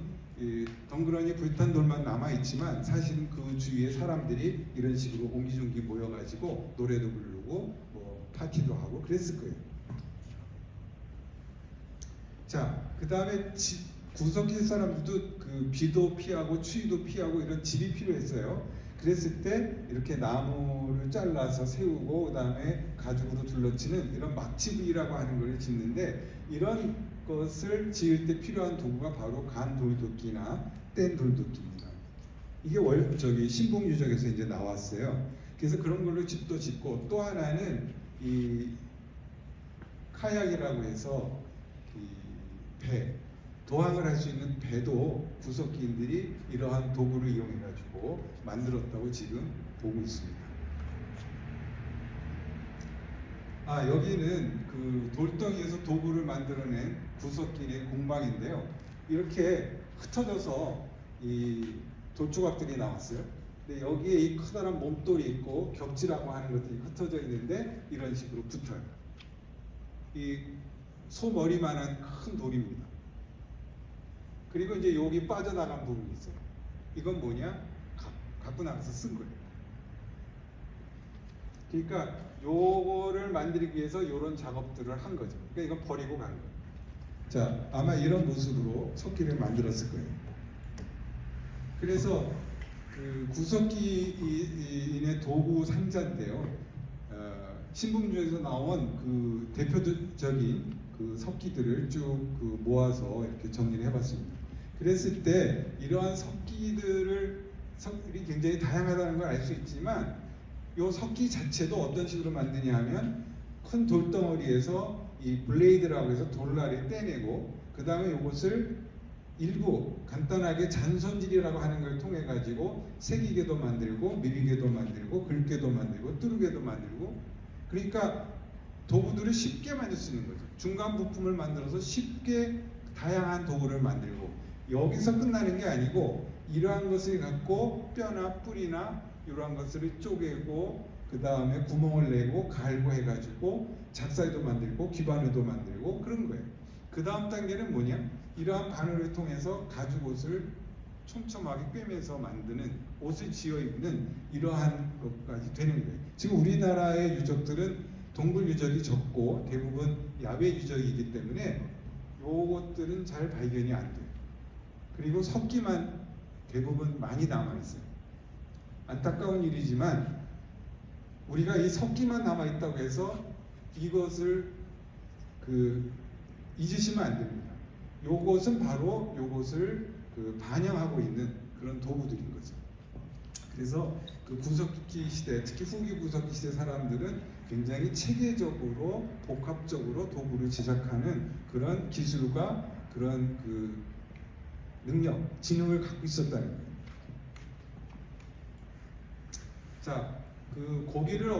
덩그러니 불탄 돌만 남아 있지만 사실은 그 주위에 사람들이 이런 식으로 옹기종기 모여가지고 노래도 부르고 뭐 파티도 하고 그랬을 거예요. 자, 그 다음에 구석기 사람들도 그 비도 피하고 추위도 피하고 이런 집이 필요했어요. 그랬을 때 이렇게 나무를 잘라서 세우고 그 다음에 가죽으로 둘러치는 이런 막치부이라고 하는 걸 짓는데 이런 것을 지을 때 필요한 도구가 바로 간돌도끼나 뗀돌도끼입니다. 이게 신북유적에서 이제 나왔어요. 그래서 그런 걸로 집도 짓고 또 하나는 이 카약이라고 해서 배 도항을 할 수 있는 배도 구석기인들이 이러한 도구를 이용해가지고 만들었다고 지금 보고 있습니다. 여기는 그 돌덩이에서 도구를 만들어낸 구석기의 공방인데요. 이렇게 흩어져서 이 돌조각들이 나왔어요. 근데 여기에 이 커다란 몸돌이 있고 격지라고 하는 것들이 흩어져 있는데 이런 식으로 붙어요. 이 소머리만한 큰 돌입니다. 그리고 이제 여기 빠져나간 부분이 있어요. 이건 뭐냐? 갖고 나가서 쓴 거예요. 그러니까 요거를 만들기 위해서 이런 작업들을 한 거죠. 그러니까 이건 버리고 간 거예요. 자, 아마 이런 모습으로 석기를 만들었을 거예요. 그래서 그 구석기인의 도구 상자인데요. 신북유적에서 나온 그 대표적인 그 석기들을 쭉 그 모아서 이렇게 정리를 해봤습니다. 그랬을 때 이러한 석기들이 굉장히 다양하다는 걸 알 수 있지만 이 석기 자체도 어떤 식으로 만드냐 하면 큰 돌덩어리에서 이 블레이드라고 해서 돌날을 떼내고 그 다음에 이것을 일부 간단하게 잔손질이라고 하는 걸 통해 가지고 새기개도 만들고 밀개도 만들고 긁개도 만들고 뚜르개도 만들고 그러니까 도구들을 쉽게 만들 수 있는 거죠. 중간 부품을 만들어서 쉽게 다양한 도구를 만들고 여기서 끝나는 게 아니고 이러한 것을 갖고 뼈나 뿔이나 이러한 것을 쪼개고 그 다음에 구멍을 내고 갈고 해가지고 작사에도 만들고 기바늘도 만들고 그런 거예요. 그 다음 단계는 뭐냐? 이러한 바늘을 통해서 가죽 옷을 촘촘하게 꿰매서 만드는 옷을 지어 입는 이러한 것까지 되는 거예요. 지금 우리나라의 유적들은 동굴 유적이 적고 대부분 야외 유적이기 때문에 요것들은 잘 발견이 안 돼요. 그리고 석기만 대부분 많이 남아 있어요. 안타까운 일이지만 우리가 이 석기만 남아 있다고 해서 이것을 잊으시면 안 됩니다. 요것은 바로 요것을 반영하고 있는 그런 도구들인 거죠. 그래서 그 구석기 시대, 특히 후기 구석기 시대 사람들은 굉장히 체계적으로 복합적으로 도구를 제작하는 그런 기술과 그런 능력, 지능을 갖고 있었다는 거예요. 자, 고기를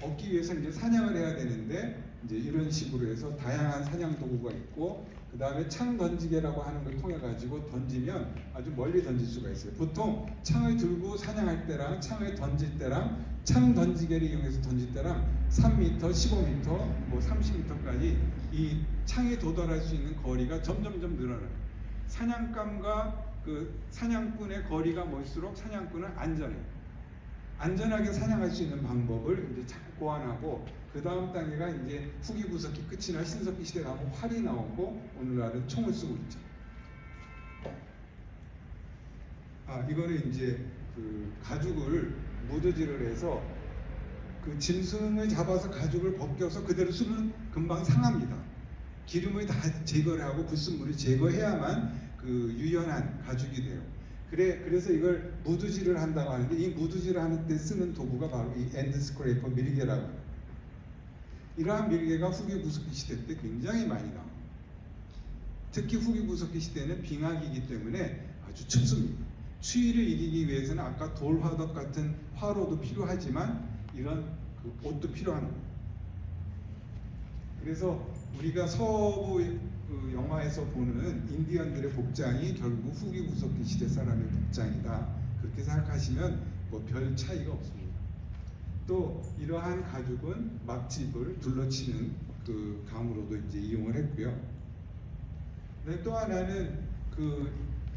얻기 위해서 이제 사냥을 해야 되는데 이제 이런 식으로 해서 다양한 사냥 도구가 있고 그 다음에 창 던지개라고 하는 걸 통해 가지고 던지면 아주 멀리 던질 수가 있어요. 보통 창을 들고 사냥할 때랑 창을 던질 때랑 창 던지개를 이용해서 던질 때랑 3m, 15m, 뭐 30m까지 이 창에 도달할 수 있는 거리가 점점점 늘어나요. 사냥감과 사냥꾼의 거리가 멀수록 사냥꾼은 안전해요. 안전하게 사냥할 수 있는 방법을 이제 자꾸 고안하고 그 다음 단계가 이제 후기 구석기 끝이나 신석기 시대 가면 활이 나오고 오늘날은 총을 쓰고 있죠. 이거는 이제 가죽을 무드질을 해서 짐승을 잡아서 가죽을 벗겨서 그대로 쓰면 금방 상합니다. 기름을 다 제거를 하고 불순물을 제거해야만 유연한 가죽이 돼요. 그래서 이걸 무드질을 한다고 하는데 이 무드질을 하는 때 쓰는 도구가 바로 이 엔드 스크레이퍼 밀개라고 해요. 이러한 밀개가 후기 구석기 시대 때 굉장히 많이 나옵니다. 특히 후기 구석기 시대는 빙하기이기 때문에 아주 춥습니다. 추위를 이기기 위해서는 아까 돌화덕 같은 화로도 필요하지만 이런 옷도 필요한 거예요. 그래서 우리가 서부 영화에서 보는 인디언들의 복장이 결국 후기 구석기 시대 사람의 복장이다. 그렇게 생각하시면 뭐 별 차이가 없습니다. 또 이러한 가죽은 막집을 둘러치는 감으로도 이제 이용을 했고요. 근데 또 하나는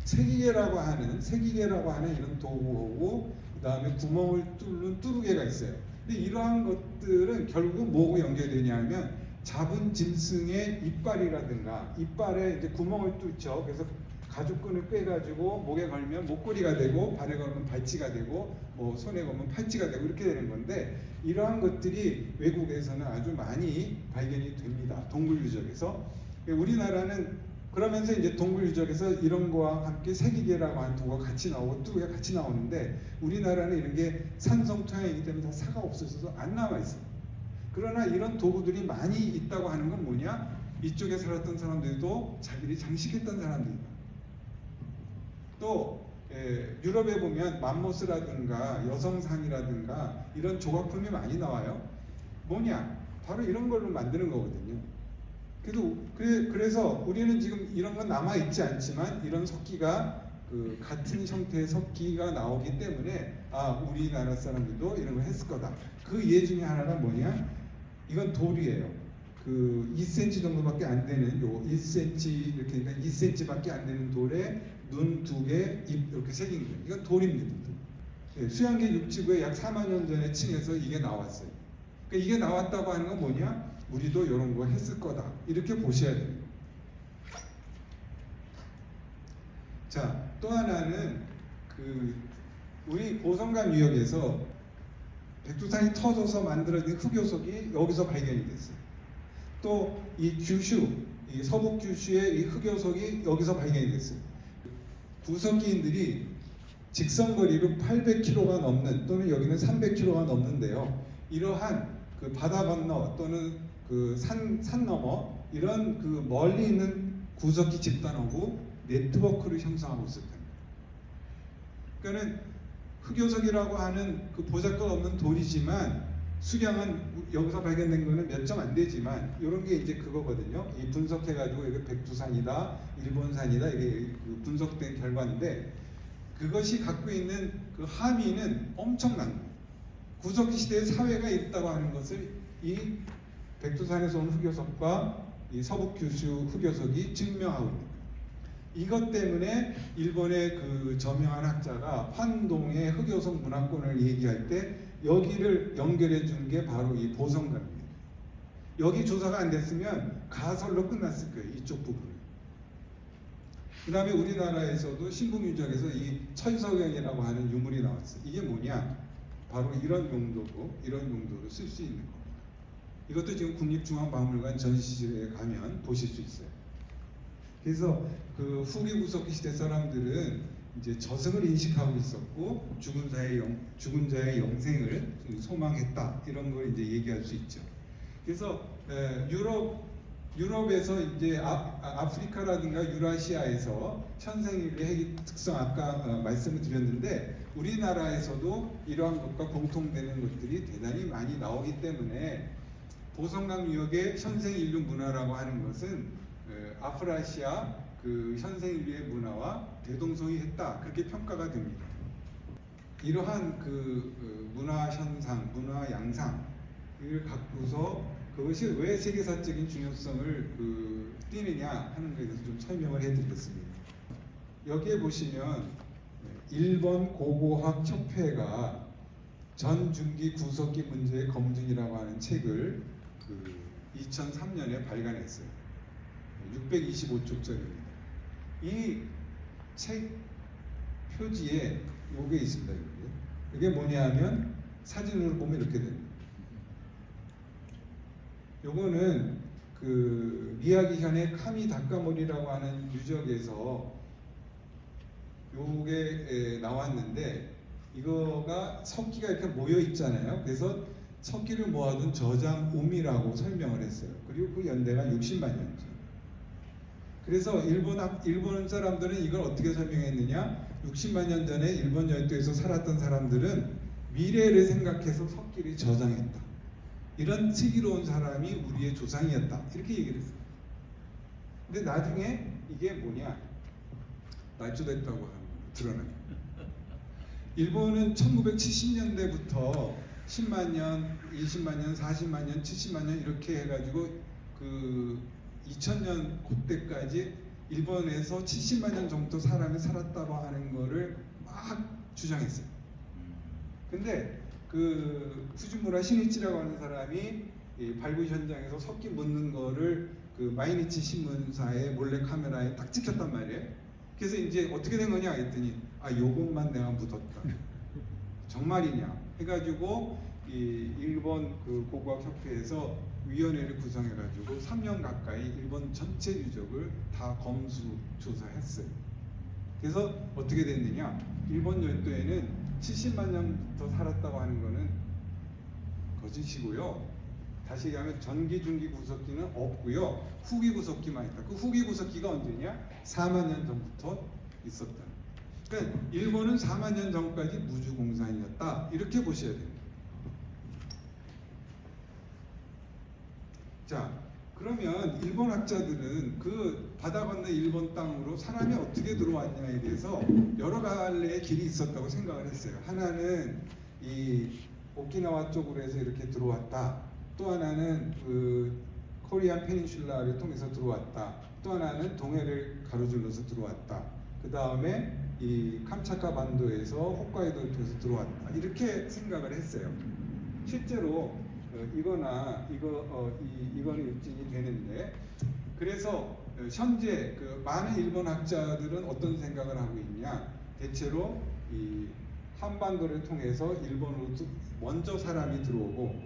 세기계라고 하는 이런 도구고 그다음에 구멍을 뚫는 뚜루개가 있어요. 근데 이러한 것들은 결국 뭐하고 연결되냐면 잡은 짐승의 이빨이라든가 이빨에 이제 구멍을 뚫죠. 그래서 가죽끈을 빼가지고 목에 걸면 목걸이가 되고 발에 걸면 발찌가 되고 뭐 손에 걸면 팔찌가 되고 이렇게 되는 건데 이러한 것들이 외국에서는 아주 많이 발견이 됩니다. 동굴 유적에서. 우리나라는 그러면서 이제 동굴 유적에서 이런 거와 함께 세기계라고 하는 도구가 같이 나오고 뚜루가 같이 나오는데 우리나라는 이런 게 산성 토양이기 때문에 다 사가 없어져서 안 나와 있어요. 그러나 이런 도구들이 많이 있다고 하는 건 뭐냐? 이쪽에 살았던 사람들도 자기들이 장식했던 사람들이다. 또 유럽에 보면 맘모스라든가 여성상이라든가 이런 조각품이 많이 나와요. 뭐냐? 바로 이런 걸로 만드는 거거든요. 그래서 우리는 지금 이런 건 남아 있지 않지만 이런 석기가 같은 형태의 석기가 나오기 때문에 우리나라 사람들도 이런 걸 했을 거다. 그 예 중에 하나가 뭐냐? 이건 돌이에요. 2cm 정도밖에 안 되는 1cm 이렇게 2cm밖에 안 되는 돌에 눈 2개, 입 이렇게 새긴 거예요. 이건 돌입니다. 수양계 육지구에 약 4만 년 전에 층에서 이게 나왔어요. 그러니까 이게 나왔다고 하는 건 뭐냐? 우리도 이런 거 했을 거다. 이렇게 보셔야 됩니다. 자, 또 하나는 우리 보성강 유역에서 백두산이 터져서 만들어진 흑요석이 여기서 발견이 됐어요. 또 이 서북 규슈의 이 흑요석이 여기서 발견이 됐어요. 구석기인들이 직선거리로 800km가 넘는 또는 여기는 300km가 넘는데요. 이러한 바다 건너 또는 산 너머 이런 멀리 있는 구석기 집단하고 네트워크를 형성하고 있었다. 그러니까는 흑요석이라고 하는 보잘것 없는 돌이지만 수량은 여기서 발견된 거는 몇 점 안 되지만 이런 게 이제 그거거든요. 이 분석해가지고 이게 백두산이다, 일본산이다 이게 분석된 결과인데 그것이 갖고 있는 함의는 엄청난 거예요. 구석기 시대의 사회가 있다고 하는 것을 이 백두산에서 온 흑요석과 이 서북 규슈 흑요석이 증명하고 있습니다. 이것 때문에 일본의 저명한 학자가 환동의 흑요석 문화권을 얘기할 때 여기를 연결해 준 게 바로 이 보성강입니다. 여기 조사가 안 됐으면 가설로 끝났을 거예요. 이쪽 부분은. 그 다음에 우리나라에서도 신분유적에서 이 천서경이라고 하는 유물이 나왔어요. 이게 뭐냐? 바로 이런 용도로 쓸 수 있는 겁니다. 이것도 지금 국립중앙박물관 전시실에 가면 보실 수 있어요. 그래서 그 후기 구석기 시대 사람들은 이제 저승을 인식하고 있었고 죽은 자의 영생을 소망했다, 이런 걸 이제 얘기할 수 있죠. 그래서 유럽에서 이제 아프리카라든가 유라시아에서 현생인류의 핵의 특성 아까 말씀을 드렸는데, 우리나라에서도 이러한 것과 공통되는 것들이 대단히 많이 나오기 때문에 보성강 유역의 현생인류 문화라고 하는 것은 아프라시아 그 현생인류의 문화와 대동소이했다, 그렇게 평가가 됩니다. 이러한 그 문화 현상, 문화 양상을 갖고서 그것이 왜 세계사적인 중요성을 띠느냐 하는 것에 대해서 좀 설명을 해드리겠습니다. 여기에 보시면 일본 고고학 협회가 전중기 구석기 문제의 검증이라고 하는 책을 2003년에 발간했어요. 625쪽짜리입니다. 이 책 표지에 요게 있습니다. 이게 뭐냐면 사진으로 보면 이렇게 됩니다. 요거는 그 미야기현의 카미 다카모리라고 하는 유적에서 요게 나왔는데, 이거가 석기가 이렇게 모여 있잖아요. 그래서 석기를 모아둔 저장움이라고 설명을 했어요. 그리고 그 연대가 60만 년 전. 그래서 일본 사람들은 이걸 어떻게 설명했느냐? 60만 년 전에 일본 열도에서 살았던 사람들은 미래를 생각해서 석기를 저장했다. 이런 슬기로운 사람이 우리의 조상이었다, 이렇게 얘기를 했어요. 근데 나중에 이게 뭐냐? 날조됐다고 하는 드러나요. 일본은 1970년대부터 10만 년, 20만 년, 40만 년, 70만 년 이렇게 해가지고 그 2000년 그때까지 일본에서 70만 년 정도 사람이 살았다고 하는 거를 막 주장했어요. 근데 그 후지무라 신이치라고 하는 사람이 이 발굴 현장에서 석기 묻는 거를 그 마이니치 신문사의 몰래 카메라에 딱 찍혔단 말이에요. 그래서 이제 어떻게 된 거냐 했더니 요것만 내가 묻었다. 정말이냐 해가지고 이 일본 그 고고학 협회에서 위원회를 구성해가지고 3년 가까이 일본 전체 유적을 다 검수 조사했어요. 그래서 어떻게 됐느냐? 일본 열도에는 70만 년부터 살았다고 하는 거는 거짓이고요. 다시 얘기하면 전기, 중기 구석기는 없고요. 후기 구석기만 있다. 그 후기 구석기가 언제냐? 4만 년 전부터 있었다. 그러니까 일본은 4만 년 전까지 무주공산이었다, 이렇게 보셔야 됩니다. 자, 그러면 일본 학자들은 그 바다 건너 일본 땅으로 사람이 어떻게 들어왔냐에 대해서 여러 갈래의 길이 있었다고 생각을 했어요. 하나는 이 오키나와 쪽으로 해서 이렇게 들어왔다. 또 하나는 그 코리안 페닌슐라를 통해서 들어왔다. 또 하나는 동해를 가로질러서 들어왔다. 그 다음에 이 캄차카 반도에서 홋카이도를 통해서 들어왔다. 이렇게 생각을 했어요. 실제로 이거는 입증이 되는데, 그래서 현재 그 많은 일본 학자들은 어떤 생각을 하고 있냐? 대체로 이 한반도를 통해서 일본으로 먼저 사람이 들어오고,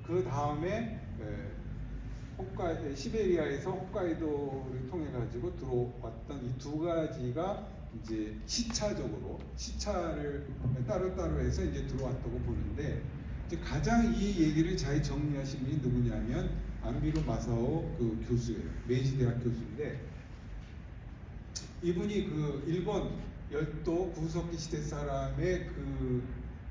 그 다음에 시베리아에서 홋카이도를 통해 가지고 들어왔던 이 두 가지가 이제 시차를 따로따로 해서 이제 들어왔다고 보는데, 이제 가장 이 얘기를 잘 정리하신 분이 누구냐면 안비로 마사오 그 교수예요. 메이지 대학 교수인데, 이분이 그 일본 열도 구석기 시대 사람의 그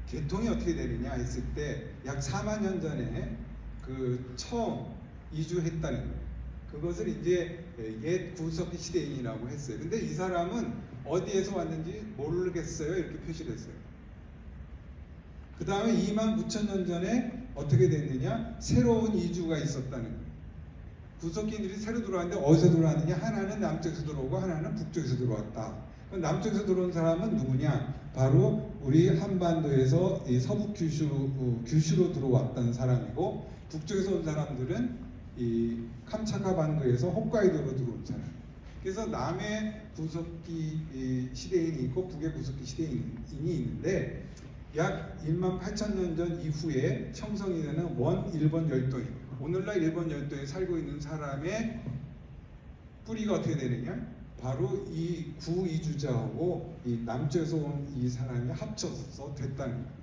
계통이 어떻게 되느냐 했을 때 약 4만 년 전에 그 처음 이주했다는 거예요. 그것을 이제 옛 구석기 시대인이라고 했어요. 근데 이 사람은 어디에서 왔는지 모르겠어요, 이렇게 표시를 했어요. 그 다음에 29,000년 전에 어떻게 됐느냐? 새로운 이주가 있었다는 거예요. 구석기인들이 새로 들어왔는데 어디서 들어왔느냐? 하나는 남쪽에서 들어오고 하나는 북쪽에서 들어왔다. 남쪽에서 들어온 사람은 누구냐? 바로 우리 한반도에서 이 서북 규슈로 들어왔던 사람이고, 북쪽에서 온 사람들은 이 캄차카 반도에서 홋카이도로 들어온 사람. 그래서 남의 구석기 시대인이 있고 북의 구석기 시대인이 있는데 약 18,000년 전 이후에 형성이 되는 원 일본 열도인, 오늘날 일본 열도에 살고 있는 사람의 뿌리가 어떻게 되느냐? 바로 이 구이주자하고 이 남쪽에서 온 이 사람이 합쳐서 됐다는 거예요.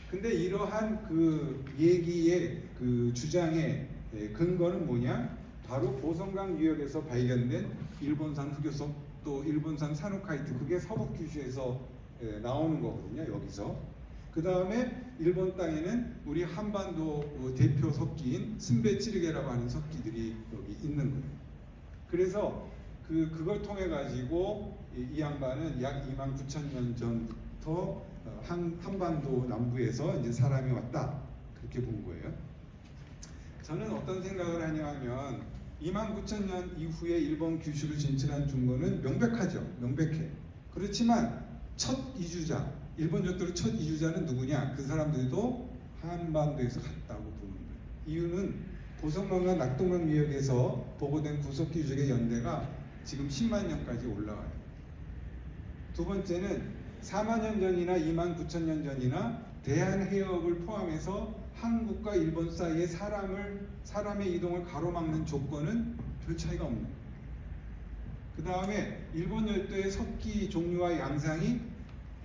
근데 이러한 그 얘기의 그 주장의 근거는 뭐냐? 바로 보성강 유역에서 발견된 일본산 흑요석 또 일본산 산호카이트, 그게 서북 규슈에서 나오는 거거든요. 여기서 그 다음에 일본 땅에는 우리 한반도 대표 석기인 스베찌르게라고 하는 석기들이 여기 있는 거예요. 그래서 그걸 통해 가지고 이 양반은 약 29,000년 전부터 한반도 남부에서 이제 사람이 왔다, 그렇게 본 거예요. 저는 어떤 생각을 하냐면 29,000년 이후에 일본 규슈로 진출한 중국은 명백하죠. 명백해. 그렇지만 첫 이주자, 일본 열도의 첫 이주자는 누구냐? 그 사람들도 한반도에서 갔다고 보는 거예요. 이유는 보성강과 낙동강 유역에서 보고된 구석기 유적의 연대가 지금 10만 년까지 올라가요. 두 번째는 4만 년 전이나 29,000년 전이나 대한해협을 포함해서 한국과 일본 사이에 사람의 이동을 가로막는 조건은 별 차이가 없는 거예요. 그 다음에 일본 열도의 석기 종류와 양상이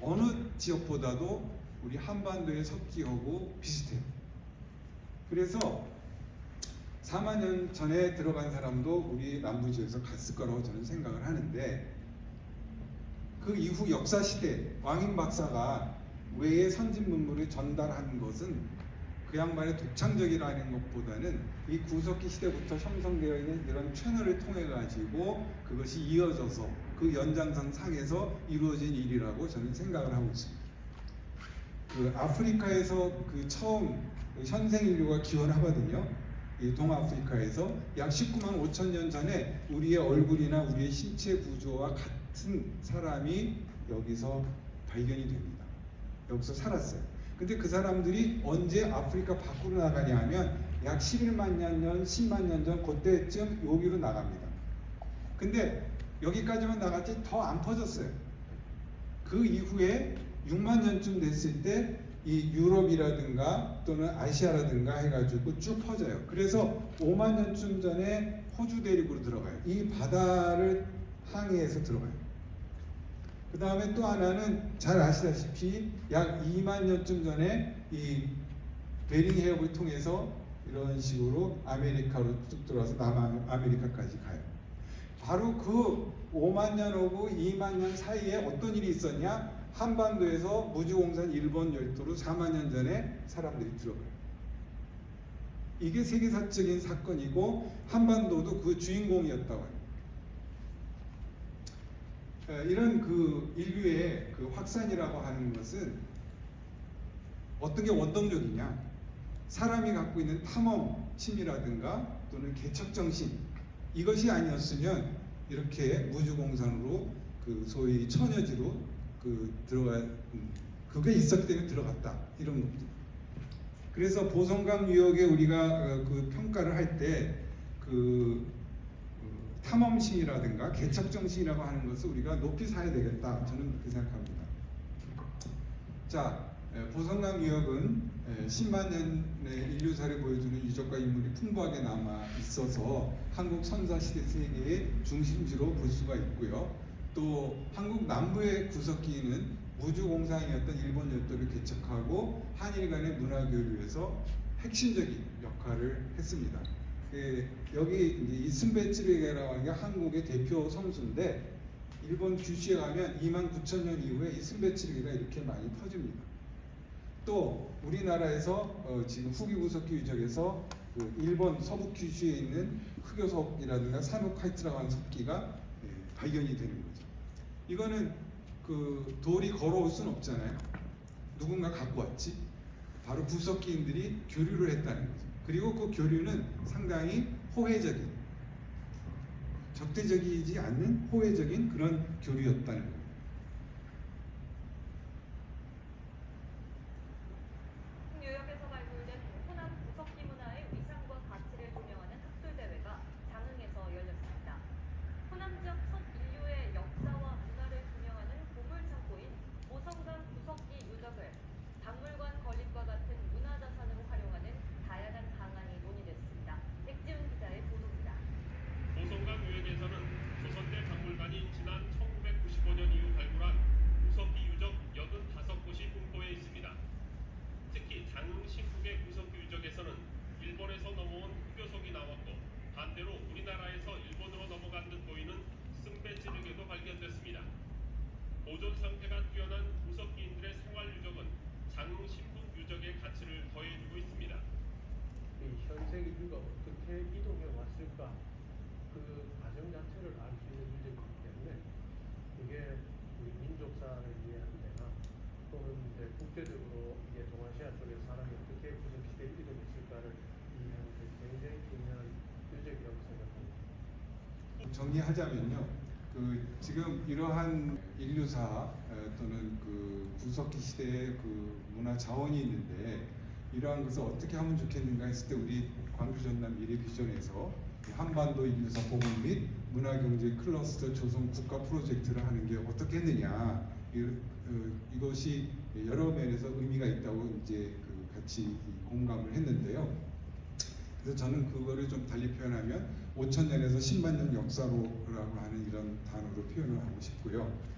어느 지역보다도 우리 한반도의 석기하고 비슷해요. 그래서 4만 년 전에 들어간 사람도 우리 남부 지역에서 갔을 거라고 저는 생각을 하는데, 그 이후 역사 시대 왕인 박사가 외의 선진 문물을 전달한 것은 그 양반의 독창적이라는 것보다는 이 구석기 시대부터 형성되어 있는 이런 채널을 통해 가지고 그것이 이어져서 그 연장선 상에서 이루어진 일이라고 저는 생각을 하고 있습니다. 그 아프리카에서 그 처음 현생 인류가 기원하거든요. 이 동아프리카에서 약 19만 5천 년 전에 우리의 얼굴이나 우리의 신체 구조와 같은 사람이 여기서 발견이 됩니다. 여기서 살았어요. 근데 그 사람들이 언제 아프리카 밖으로 나가냐 하면 약 11만 년, 10만 년 전 그때쯤 여기로 나갑니다. 근데 여기까지만 나갔지 더 안 퍼졌어요. 그 이후에 6만 년쯤 됐을 때 이 유럽이라든가 또는 아시아라든가 해가지고 쭉 퍼져요. 그래서 5만 년쯤 전에 호주 대륙으로 들어가요. 이 바다를 항해해서 들어가요. 그 다음에 또 하나는 잘 아시다시피 약 2만 년쯤 전에 이 베링 해협을 통해서 이런 식으로 아메리카로 쭉 들어와서 남아메리카까지 가요. 바로 그 5만 년하고 2만 년 사이에 어떤 일이 있었냐? 한반도에서 무주공산 일본 열도로 4만 년 전에 사람들이 들어가요. 이게 세계사적인 사건이고 한반도도 그 주인공이었다고 해요. 이런 그 인류의 그 확산이라고 하는 것은 어떤 게 원동력이냐? 사람이 갖고 있는 탐험심이라든가 또는 개척정신, 이것이 아니었으면 이렇게 무주공산으로 그 소위 처녀지로 그게 있었기 때문에 들어갔다, 이런 겁니다. 그래서 보성강 유역에 우리가 그 평가를 할 때 그 탐험심이라든가 개척정신이라고 하는 것을 우리가 높이 사야 되겠다, 저는 그렇게 생각합니다. 자, 보성강 유역은 10만 년의 인류사를 보여주는 유적과 인물이 풍부하게 남아 있어서 한국 선사시대 세계의 중심지로 볼 수가 있고요. 또 한국 남부의 구석기는 무주공산이었던 일본 열도를 개척하고 한일 간의 문화교류에서 핵심적인 역할을 했습니다. 여기 이제 이 스베찌르게라고 하는 게 한국의 대표 성수인데, 일본 규슈에 가면 29,000년 이후에 이 스베찌르게가 이렇게 많이 퍼집니다. 또 우리나라에서 지금 후기 구석기 유적에서 그 일본 서북 규슈에 있는 흑요석이라든가 산호카이트라고 하는 석기가 발견이 되는 거죠. 이거는 그 돌이 걸어올 수는 없잖아요. 누군가 갖고 왔지. 바로 구석기인들이 교류를 했다는 거죠. 그리고 그 교류는 상당히 호혜적인, 적대적이지 않는 호혜적인 그런 교류였다는 거예요. 뉴욕에서 발굴된 호남 제3의 인류가 어떻게 이동해 왔을까 그 과정 자체를 알 수 있는 문제이기 때문에 그게 우리 민족사를 이해하는 데나 또는 이제 국제적으로 이게 동아시아 쪽에 사람이 어떻게 구석시대에 이동했을까를 이해하는 데 굉장히 중요한 요적이라고 생각합니다. 정리하자면요, 지금 이러한 인류사 또는 그 구석기 시대의 그 문화 자원이 있는데 이러한 것을 어떻게 하면 좋겠는가 했을 때 우리 광주 전남 미래 비전에서 한반도 인류사 보건 및 문화경제 클러스터 조성 국가 프로젝트를 하는 게 어떻게 했느냐, 이것이 여러 면에서 의미가 있다고 이제 같이 공감을 했는데요. 그래서 저는 그거를 좀 달리 표현하면 5,000년에서 10만 년 역사로라고 하는 이런 단어로 표현을 하고 싶고요.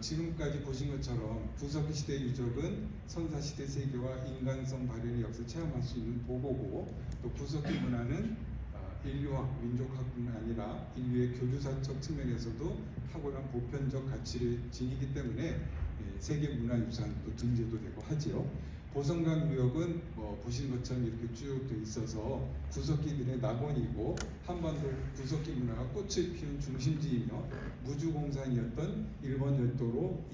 지금까지 보신 것처럼 구석기 시대 유적은 선사시대 세계와 인간성 발현의 역사를 체험할 수 있는 보고고, 또 구석기 문화는 인류학, 민족학뿐 아니라 인류의 교류사적 측면에서도 탁월한 보편적 가치를 지니기 때문에 세계문화유산도 등재도 되고 하지요. 보성강 유역은 보신 것처럼 이렇게 쭉 돼 있어서 구석기들의 낙원이고 한반도 구석기 문화가 꽃을 피운 중심지이며 무주공산이었던 일본 열도로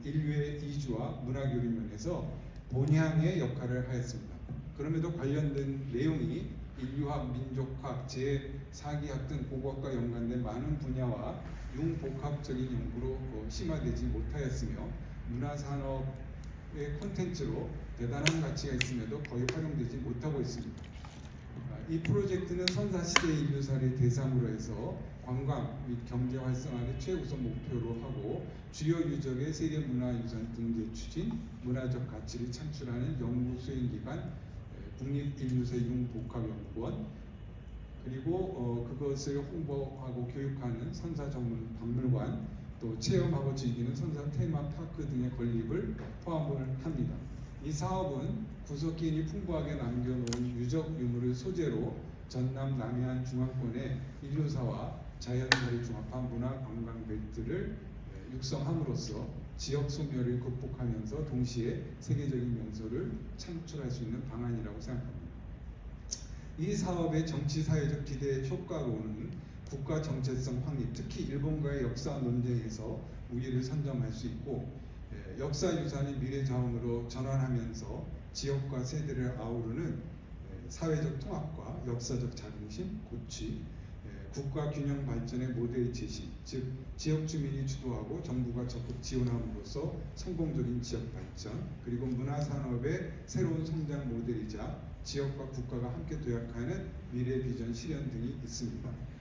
인류의 이주와 문화교류 면에서 본향의 역할을 하였습니다. 그럼에도 관련된 내용이 인류학, 민족학, 제4기학 등 고고학과 연관된 많은 분야와 융복합적인 연구로 심화되지 못하였으며 문화산업의 콘텐츠로 대단한 가치가 있음에도 거의 활용되지 못하고 있습니다. 이 프로젝트는 선사시대 인류사를 대상으로 해서 관광 및 경제 활성화를 최우선 목표로 하고 주요 유적의 세계문화유산 등재 추진, 문화적 가치를 창출하는 연구 수행기관, 국립인류사 융복합연구원, 그리고 그것을 홍보하고 교육하는 선사 전문 박물관, 또 체험하고 즐기는 선사 테마파크 등의 건립을 포함을 합니다. 이 사업은 구석기인이 풍부하게 남겨놓은 유적 유물을 소재로 전남 남해안 중앙권의 인류사와 자연사를 종합한 문화 관광 벨트를 육성함으로써 지역 소멸을 극복하면서 동시에 세계적인 명소를 창출할 수 있는 방안이라고 생각합니다. 이 사업의 정치 사회적 기대 효과로는 국가 정체성 확립, 특히 일본과의 역사 논쟁에서 우위를 선점할 수 있고, 역사 유산의 미래 자원으로 전환하면서 지역과 세대를 아우르는 사회적 통합과 역사적 자긍심, 고취, 국가 균형 발전의 모델 제시, 즉 지역 주민이 주도하고 정부가 적극 지원함으로써 성공적인 지역 발전, 그리고 문화 산업의 새로운 성장 모델이자 지역과 국가가 함께 도약하는 미래 비전 실현 등이 있습니다.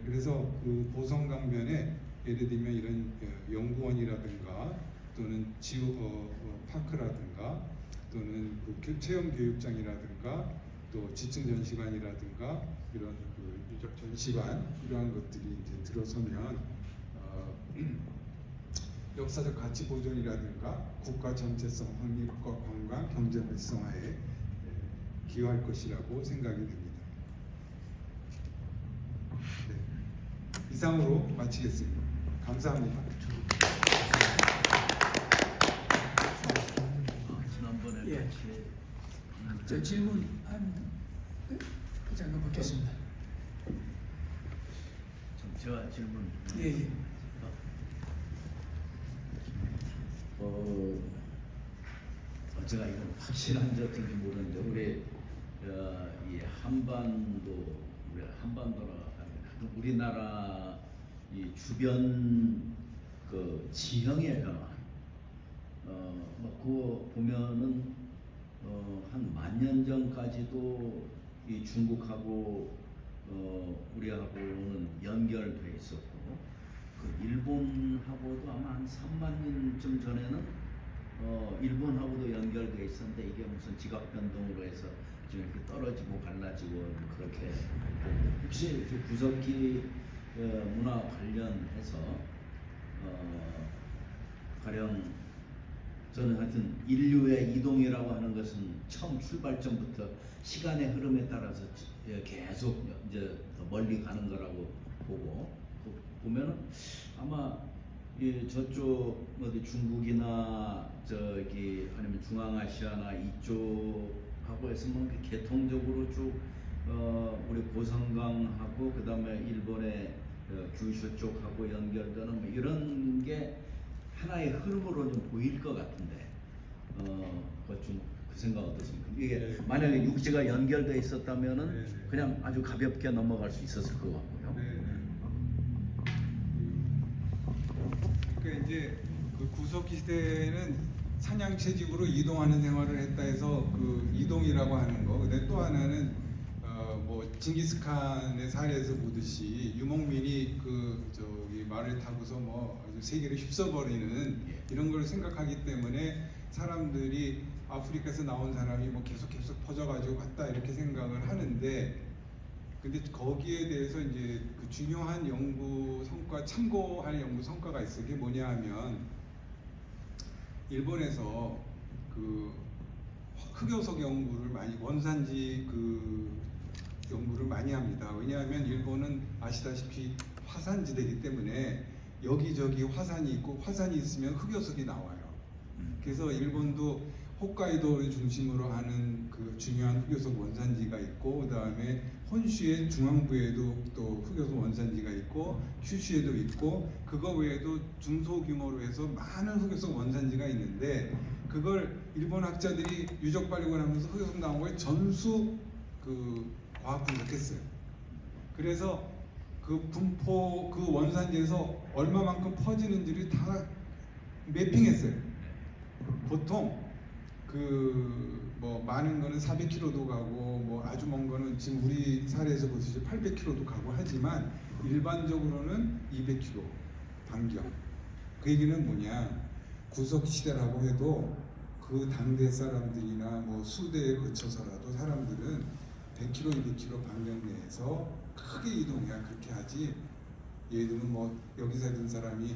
그래서 그 보성강변에 예를 들면 이런 연구원이라든가 또는 파크라든가 또는 그 체험 교육장이라든가 또 지층 전시관이라든가 이런 그 유적 전시관 이러한 것들이 이제 들어서면 역사적 가치 보존이라든가 국가 정체성 확립과 관광 경제 활성화에 기여할 것이라고 생각이 됩니다. 네. 이상으로 마치겠습니다. 감사합니다. 지난번에 예. 같이 저 질문 잠깐 받겠습니다. 제가 질문. 예. 제가 이건 확실한 지 어떤지 모르는데 우리 이 한반도 우리 한반도라 우리나라 이 주변 그 지형의 변화 그거 보면은 한 10,000년 전까지도 이 중국하고 우리하고는 연결돼 있었고 그 일본하고도 아마 한 3만 년쯤 전에는 일본하고도 연결돼 있었는데 이게 무슨 지각 변동으로 해서 좀 이렇게 떨어지고 갈라지고 그렇게 혹시 그 구석기 문화 관련해서 가령 저는 하여튼 인류의 이동이라고 하는 것은 처음 출발점부터 시간의 흐름에 따라서 계속 이제 더 멀리 가는 거라고 보고 보면은 아마 이 저쪽 어디 중국이나 저기 아니면 중앙아시아나 이쪽하고 해서 뭐 이렇게 개통적으로 쭉 우리 보성강하고 그다음에 일본의 규슈 쪽하고 연결되는 뭐 이런 게 하나의 흐름으로 좀 보일 것 같은데 그 생각 어떻습니까? 이게 네. 만약에 육지가 연결돼 있었다면은 네, 네. 그냥 아주 가볍게 넘어갈 수 있었을 것 같고요. 네. 그러니까 이제 그 구석기 시대는 사냥 채집으로 이동하는 생활을 했다 해서 그 이동이라고 하는 거. 근데 또 하나는 뭐 징기스칸의 사례에서 보듯이 유목민이 그 저기 말을 타고서 뭐 아주 세계를 휩써버리는 이런 걸 생각하기 때문에 사람들이 아프리카에서 나온 사람이 뭐 계속 퍼져가지고 갔다 이렇게 생각을 하는데, 근데 거기에 대해서 이제 그 중요한 연구 성과, 참고할 연구 성과가 있어요. 그게 뭐냐 하면 일본에서 그 흑요석 연구를 많이, 원산지 그 연구를 많이 합니다. 왜냐하면 일본은 아시다시피 화산지대이기 때문에 여기저기 화산이 있고 화산이 있으면 흑요석이 나와요. 그래서 일본도 홋카이도를 중심으로 하는 그 중요한 흑요석 원산지가 있고, 그 다음에 혼슈의 중앙부에도 또 흑요석 원산지가 있고, 큐슈에도 있고, 그거 외에도 중소규모로 해서 많은 흑요석 원산지가 있는데, 그걸 일본 학자들이 유적 발굴하면서 흑요석 나온 거에 전수 그 과학 분석했어요. 그래서 그 분포, 그 원산지에서 얼마만큼 퍼지는지를 다 매핑했어요. 보통 그 뭐 많은 거는 400km도 가고 뭐 아주 먼 거는 지금 우리 사례에서 보듯이 800km도 가고 하지만 일반적으로는 200km 반경. 그 얘기는 뭐냐, 구석 시대라고 해도 그 당대 사람들이나 뭐 수대에 거쳐서라도 사람들은 100km, 200km 반경 내에서 크게 이동해야 그렇게 하지. 예를 들면 뭐 여기 살던 사람이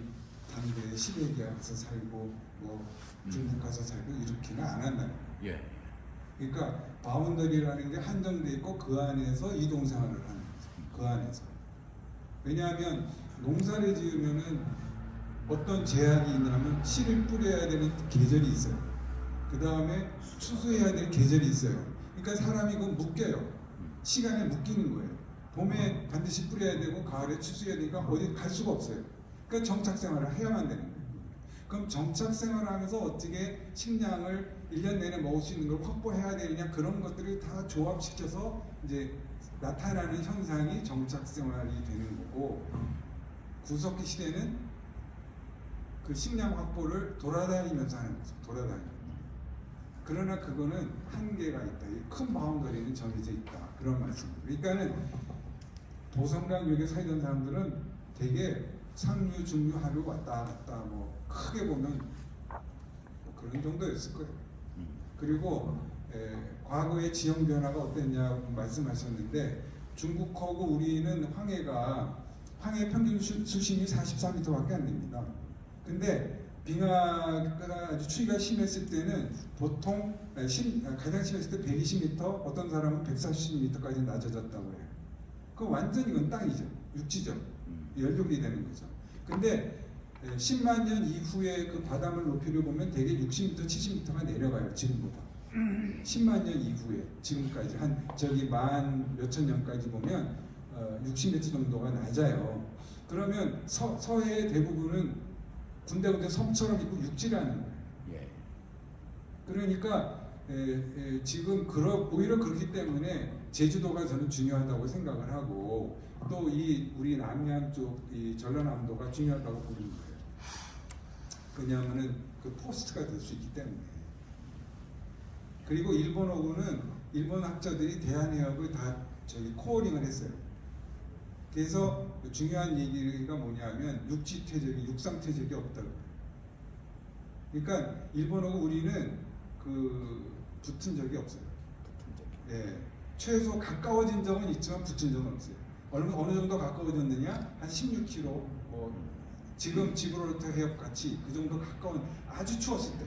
당대에 시베리아 가서 살고 뭐 중국 가서 살고 이렇게는 안 한다는 거예요. 예. 그러니까 바운더리라는 게 한정돼 있고 그 안에서 이동 생활을 하는 거죠. 그 안에서. 왜냐하면 농사를 지으면은 어떤 제약이 있냐면 씨를 뿌려야 되는 계절이 있어요. 그 다음에 추수해야 될 계절이 있어요. 그러니까 사람이 그 묶여요. 시간에 묶이는 거예요. 봄에 반드시 뿌려야 되고 가을에 추수해야 되니까 어디 갈 수가 없어요. 그러니까 정착 생활을 해야만 되는 거예요. 그럼 정착 생활을 하면서 어떻게 식량을 1년 내내 먹을 수 있는 걸 확보해야 되느냐, 그런 것들을 다 조합시켜서 이제 나타나는 현상이 정착 생활이 되는 거고, 구석기 시대는 그 식량 확보를 돌아다니면서 하는 거죠. 돌아다니면서. 그러나 그거는 한계가 있다. 이 큰 바운더리는 정해져 있다. 그런 말씀입니다. 그러니까는 보성강역에 살던 사람들은 되게 상류, 중류, 하류 왔다 갔다 뭐 크게 보면 뭐 그런 정도였을 거예요. 그리고 과거의 지형 변화가 어땠냐고 말씀하셨는데, 중국하고 우리는 황해 평균 수심이 44m밖에 안 됩니다. 근데 빙하가 아주 추위가 심했을 때는 보통 가장 심했을 때 120m, 어떤 사람은 140m까지 낮아졌다고 해요. 그럼 완전히 이건 땅이죠. 육지죠. 연륙이 되는 거죠. 근데 10만 년 이후에 그 바닷물 높이를 보면 대개 60m, 70m가 내려가요. 지금보다. 10만 년 이후에 지금까지 한 저기 만 몇천 년까지 보면 60m 정도가 낮아요. 그러면 서해의 대부분은 군데군데 섬처럼 있고 육지라는 거예요. 예. 그러니까 지금 오히려 그렇기 때문에 제주도가 저는 중요하다고 생각을 하고, 또 이 우리 남해안 쪽 이 전라남도가 중요하다고 보는 거예요. 왜냐하면은 그 포스트가 될 수 있기 때문에. 그리고 일본어고는 일본 학자들이 대한해역을 다 저기 코어링을 했어요. 그래서 중요한 얘기가 뭐냐면 육지 퇴적이, 육상 퇴적이 없다고. 그러니까 일본어고 우리는 그 붙은 적이 없어요. 예, 최소 가까워진 적은 있지만 붙은 적은 없어요. 어느 정도 가까워졌느냐? 한 16km, 뭐 지금 지브롤터 해협 같이 그 정도 가까운, 아주 추웠을 때.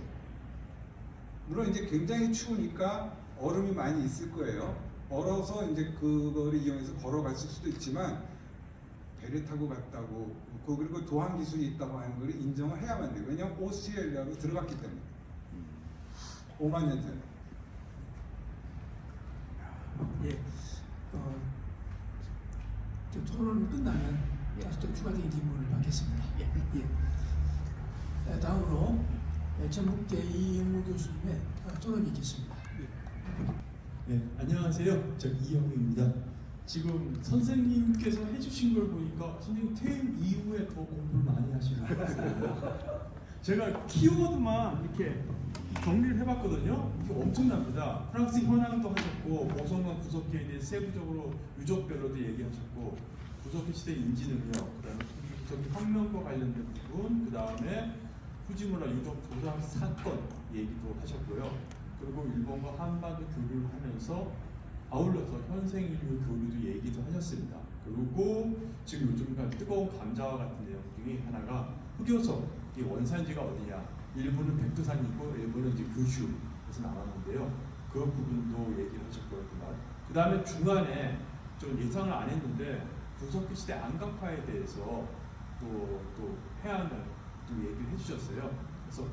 물론 이제 굉장히 추우니까 얼음이 많이 있을 거예요. 얼어서 이제 그거를 이용해서 걸어갔을 수도 있지만 배를 타고 갔다고 그리고 도항 기술이 있다고 하는 걸 인정을 해야만 돼요. 왜냐하면 오스트레일리아로 들어갔기 때문에 5만 년 전에. 예, 좀 토론을 끝나면 다시 또 추가적인 질문을 받겠습니다. 예. 다음으로 전북대 이영무 교수님의 토론이 있겠습니다. 네, 안녕하세요. 저 이영우입니다. 지금 선생님께서 해주신 걸 보니까 선생님 퇴임 이후에 더 공부를 많이 하시는 것 같아요. 제가 키워드만 이렇게 정리를 해봤거든요. 이게 엄청납니다. 프랑스 현황도 하셨고 고성능 구석기에 대해 세부적으로 유적별로도 얘기하셨고 구석기 시대 인지 능력, 그다음에 구석기 혁명과 관련된 부분, 그다음에 후지문화 유적 조사 사건 얘기도 하셨고요. 그리고 일본과 한반도 교류를 하면서 아울러서 현생인류 교류도 얘기도 하셨습니다. 그리고 지금 요즘 뜨거운 감자와 같은 내용 중에 하나가 흑요석, 이 원산지가 어디냐? 일본은 백두산이고 일본은 이제 규슈에서 나왔는데요. 그 부분도 얘기를 하셨고요. 그 다음에 중간에 좀 예상을 안 했는데 구석기 시대 안각화에 대해서 또 해안을 또 얘기를 해주셨어요. 그래서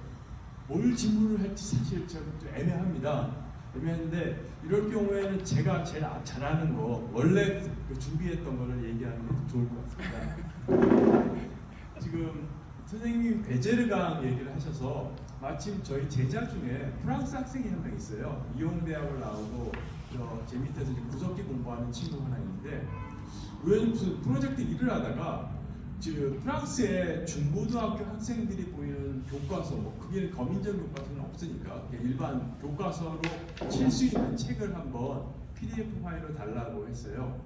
뭘 질문을 할지 사실 좀 애매합니다. 애매한데 이럴 경우에는 제가 제일 잘하는 거 원래 준비했던 거를 얘기하는 게 좋을 것 같습니다. 지금 선생님이 베제르강 얘기를 하셔서 마침 저희 제자 중에 프랑스 학생이 한 명 있어요. 이용대학을 나오고 제 밑에서 이제 구석기 공부하는 친구 하나 있는데 우연히 무슨 프로젝트 일을 하다가 지금 프랑스의 중고등학교 학생들이 보이는 교과서, 뭐 그게 거민전 교과서는 없으니까 일반 교과서로 칠 수 있는 책을 한번 PDF 파일로 달라고 했어요.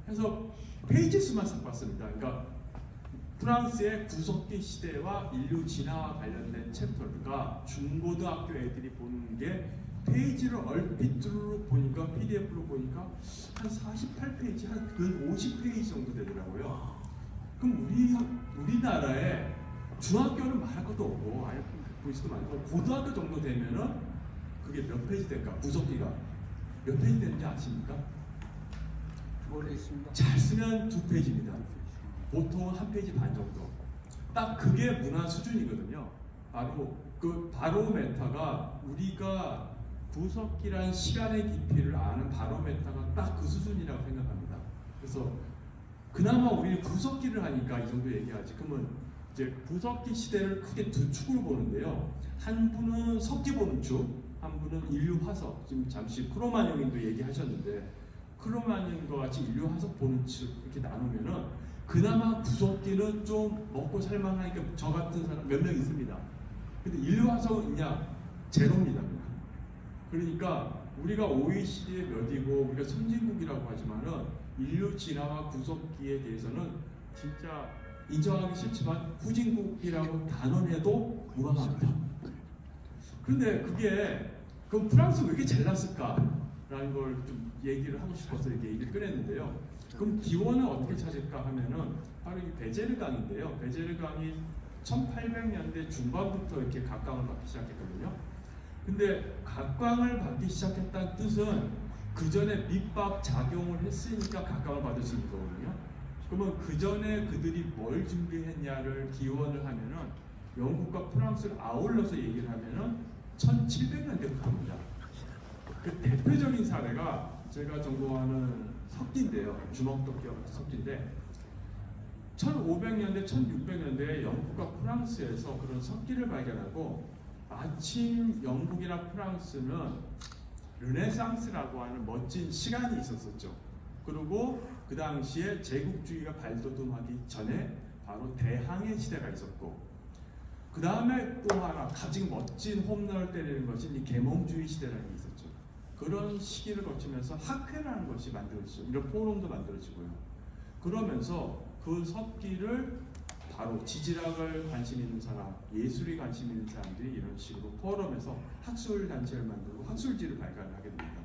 그래서 페이지 수만 섞었습니다. 그러니까 프랑스의 구석기 시대와 인류 진화와 관련된 챕터가 중고등학교 애들이 보는 게 페이지를 얼핏 보니까 PDF로 보니까 한 48페이지, 한 근 50페이지 정도 되더라고요. 그럼 우리나라에 중학교는 말할 것도 없고 아예 보이지도 많고 고등학교 정도 되면은 그게 몇 페이지 될까? 구석기가 몇 페이지 되는지 아십니까? 모르겠습니다. 잘 쓰면 2페이지입니다. 보통 1페이지 반 정도. 딱 그게 문화 수준이거든요. 바로 그 바로메타가 우리가 구석기란 시간의 깊이를 아는 바로메타가 딱 그 수준이라고 생각합니다. 그래서 그나마 우리는 구석기를 하니까 이 정도 얘기하지. 그러면 이제 구석기 시대를 크게 두 축으로 보는데요. 한 분은 석기 보는 축, 한 분은 인류 화석. 지금 잠시 크로마뇽님도 얘기하셨는데 크로마뇽과 같이 인류 화석 보는 축 이렇게 나누면은 그나마 구석기는 좀 먹고 살만하니까 저 같은 사람 몇 명 있습니다. 근데 인류 화석은 있냐? 제로입니다. 그러니까 우리가 OECD의 몇이고 우리가 선진국이라고 하지만은 인류 진화와 구석기에 대해서는 진짜 인정하기 싫지만 후진국이라고 단언해도 무방합니다. 그런데 그럼 프랑스 왜 이렇게 잘났을까라는 걸 좀 얘기를 하고 싶어서 이렇게 얘기를 꺼냈는데요. 그럼 기원을 어떻게 찾을까 하면은 바로 이 베제르강인데요. 베제르강이 1800년대 중반부터 이렇게 각광을 받기 시작했거든요. 근데 각광을 받기 시작했다는 뜻은 그 전에 밑밥 작용을 했으니까 각광을 받을 수 있는 거거든요. 그러면 그 전에 그들이 뭘 준비했냐를 기원을 하면은 영국과 프랑스를 아울러서 얘기를 하면은 1700년대부터입니다. 그 대표적인 사례가 제가 전공하는 석기인데요. 주먹도끼와 같은 석기인데 1500년대, 1600년대에 영국과 프랑스에서 그런 석기를 발견하고 마침 영국이나 프랑스는 르네상스라고 하는 멋진 시간이 있었었죠. 그리고 그 당시에 제국주의가 발돋움하기 전에 바로 대항해 시대가 있었고 그 다음에 또 하나 가장 멋진 홈런을 때리는 것이 이 계몽주의 시대라는 게 있었죠. 그런 시기를 거치면서 학회라는 것이 만들어지죠. 이런 포럼도 만들어지고요. 그러면서 그 석기를 바로 지질학을 관심 있는 사람, 예술에 관심 있는 사람들이 이런 식으로 포럼에서 학술 단체를 만들고 학술지를 발간을 하게 됩니다.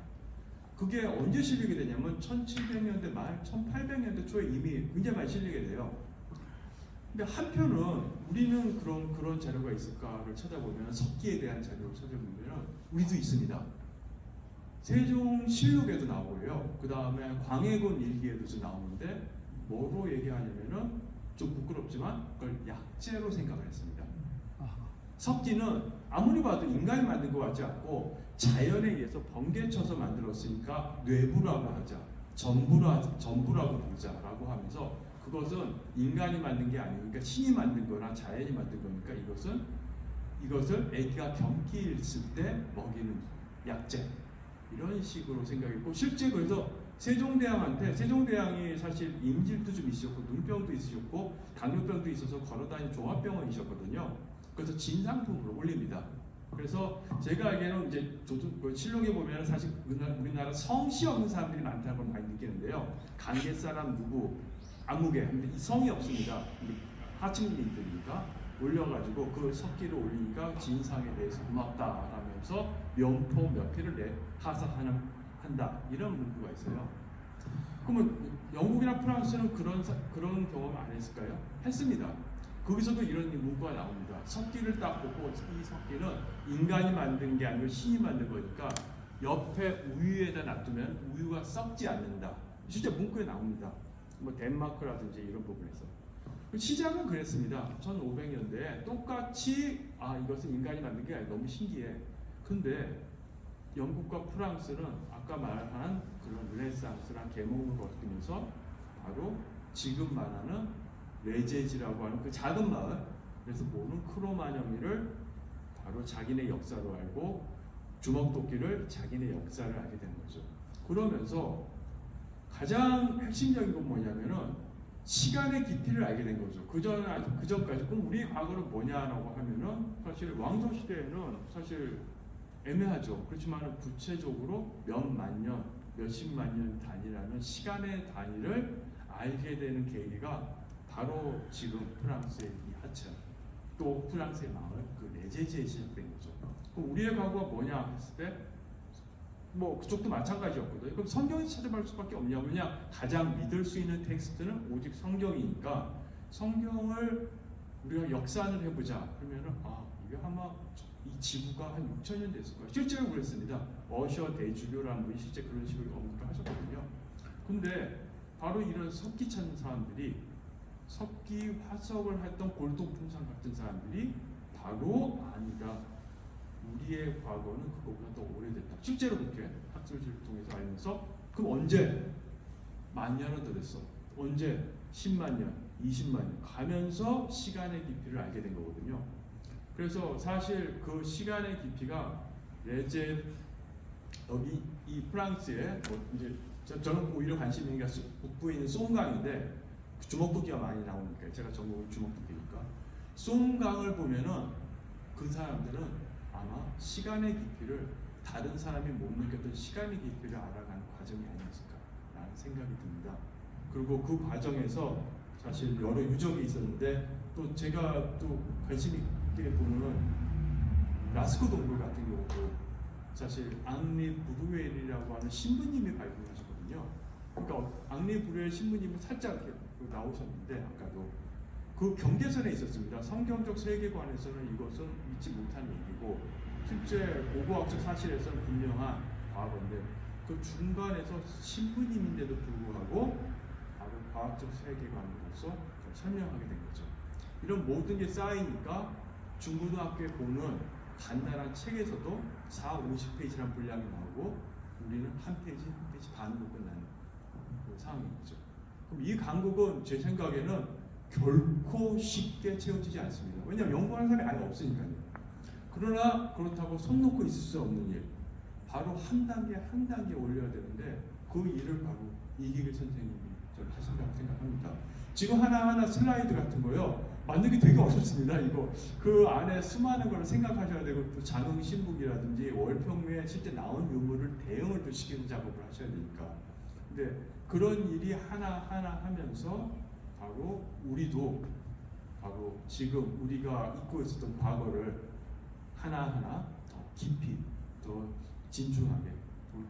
그게 언제 실리게 되냐면 1700년대 말, 1800년대 초에 이미 굉장히 많이 실리게 돼요. 근데 한편은 우리는 그런 자료가 있을까를 찾아보면 석기에 대한 자료를 찾아보면 우리도 있습니다. 세종실록에도 나오고요. 그 다음에 광해군 일기에도 나오는데 뭐로 얘기하냐면은 좀 부끄럽지만 그걸 약재로 생각을 했습니다. 석기는 아무리 봐도 인간이 만든 것 같지 않고 자연에 의해서 번개쳐서 만들었으니까 뇌부라고 하자, 전부라고 보자라고 하면서 그것은 인간이 만든 게 아니고 그러니까 신이 만든 거나 자연이 만든 거니까 이것을 아기가 병기 있을 때 먹이는 약재 이런 식으로 생각했고 실제 그래서 세종대왕이 사실 인질도 좀 있으셨고 눈병도 있으셨고 당뇨병도 있어서 걸어다니는 종합병원이셨거든요. 그래서 진상품으로 올립니다. 그래서 제가 알기에는 이제 저도 그 실록에 보면 사실 우리나라 성씨 없는 사람들이 많다는 걸 많이 느끼는데요. 강계 사람 누구 아무개 근데 이 성이 없습니다. 하층민들이니까 올려가지고 그 석기를 올리니까 진상에 대해서 고맙다라면서 명포 몇 피를 하사한다 이런 문구가 있어요. 그러면 영국이나 프랑스는 그런 경험 안 했을까요? 했습니다. 거기서도 이런 문구가 나옵니다. 석기를 딱 보고 이 석기는 인간이 만든 게 아니고 신이 만든 거니까 옆에 우유에다 놔두면 우유가 썩지 않는다. 진짜 문구에 나옵니다. 뭐 덴마크라든지 이런 부분에서. 시작은 그랬습니다. 1500년대에 똑같이 이것은 인간이 만든 게 아니라 너무 신기해. 근데 영국과 프랑스는 아까 말한 그런 르네상스랑 계몽을 거두면서 바로 지금 말하는 레제지라고 하는 그 작은 마을 그래서 모는 크로마뇽이를 바로 자기네 역사로 알고 주먹도끼를 자기네 역사를 알게 되는 거죠. 그러면서 가장 핵심적인 건 뭐냐면은 시간의 깊이를 알게 된 거죠. 그전까지 그럼 우리의 과거는 뭐냐라고 하면은 사실 왕조 시대에는 사실 애매하죠. 그렇지만 구체적으로 몇만 년, 몇십만 년 단위라는 시간의 단위를 알게 되는 계기가 바로 지금 프랑스의 이 하천, 또 프랑스의 마을 그 레제지에 시작된 거죠. 그럼 우리의 과거가 뭐냐 했을 때, 뭐 그쪽도 마찬가지였거든요. 그럼 성경에서 찾아볼 수밖에 없냐? 그냥 가장 믿을 수 있는 텍스트는 오직 성경이니까 성경을 우리가 역산을 해보자. 그러면은 이게 아마 이 지구가 한 6,000년 됐을 거예요. 실제로 그랬습니다. 어셔 대주교라는 분이 실제 그런 식으로 언급을 하셨거든요. 근데 바로 이런 석기 찾는 사람들이 석기 화석을 했던 골동품상 같은 사람들이 바로 아니다. 우리의 과거는 그거보다 더 오래됐다. 실제로 그렇게 학술을 통해서 알면서 그럼 언제? 10,000년은 더 됐어. 언제? 10만 년, 20만 년 가면서 시간의 깊이를 알게 된 거거든요. 그래서 사실 그 시간의 깊이가 레제 여기 이 프랑스에 이제 저는 오히려 관심 있는 게 북부에 있는 쏨강인데 주먹도끼가 많이 나오니까 제가 전공이 주먹도끼니까 쏨강을 보면은 그 사람들은 아마 시간의 깊이를 다른 사람이 못 느꼈던 시간의 깊이를 알아가는 과정이 아니었을까라는 생각이 듭니다. 그리고 그 과정에서 사실 여러 유적이 있었는데 또 제가 또 관심 있게 보는 라스코 동굴 같은 경우도 사실 앙리 브루엘이라고 하는 신부님이 발굴하셨거든요. 그러니까 앙리 브루엘 신부님은 살짝 이렇게 나오셨는데 아까도 그 경계선에 있었습니다. 성경적 세계관에서는 이것은 믿지 못하는 얘기고 실제 고고학적 사실에서는 분명한 과거인데 그 중간에서 신부님인데도 불구하고 바로 과학적 세계관으로서 설명하게 된 거죠. 이런 모든 게 쌓이니까 중고등학교에 보는 간단한 책에서도 50페이지란 분량이 나오고 우리는 한 페이지 반으로 끝나는 그 상황인 거죠. 그럼 이 강국은 제 생각에는 결코 쉽게 채워지지 않습니다. 왜냐하면 연구하는 사람이 아예 없으니까요. 그러나 그렇다고 손 놓고 있을 수 없는 일, 바로 한 단계 올려야 되는데 그 일을 바로 이기길 선생님이 저를 하신다고 생각합니다. 지금 하나하나 슬라이드 같은 거요. 만들기 되게 어렵습니다. 이거 그 안에 수많은 걸 생각하셔야 되고 또 장응 신북이라든지 월평류에 실제 나온 유물을 대응을 또 시키는 작업을 하셔야 되니까. 근데 그런 일이 하나하나 하면서 바로 우리도 바로 지금 우리가 잊고 있었던 과거를 하나하나 더 깊이 더 진중하게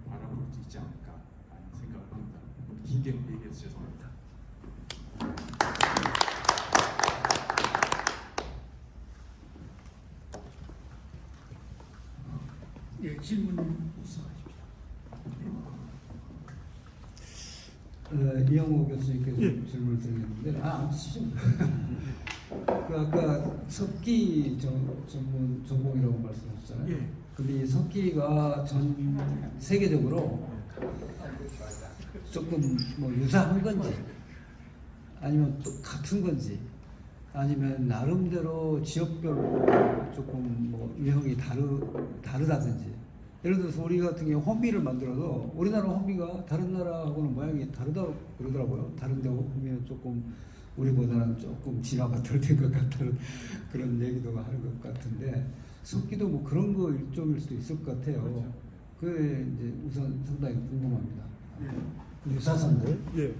바라볼 수 있지 않을까라는 생각을 합니다. 길게 얘기해서 죄송합니다. 예, 질문 있어가지고. 이영호 교수님께서 질문을 드렸는데 앉으시죠. 그 아까 석기 전공이라고 말씀하셨잖아요. 근데 이 석기가 전 세계적으로 조금 뭐 유사한 건지 아니면 또 같은 건지 아니면 나름대로 지역별로 조금 뭐 유형이 다르다든지 예를 들어서 우리 같은 경우 호미를 만들어도 우리나라 호미가 다른 나라하고는 모양이 다르다고 그러더라고요. 다른데 호미는 조금 우리보다는 조금 진화가 덜 된 것 같다는 그런 얘기도 하는 것 같은데 석기도 뭐 그런 거 일종일 수도 있을 것 같아요. 그렇죠. 그게 이제 우선 상당히 궁금합니다. 유사선들. 예.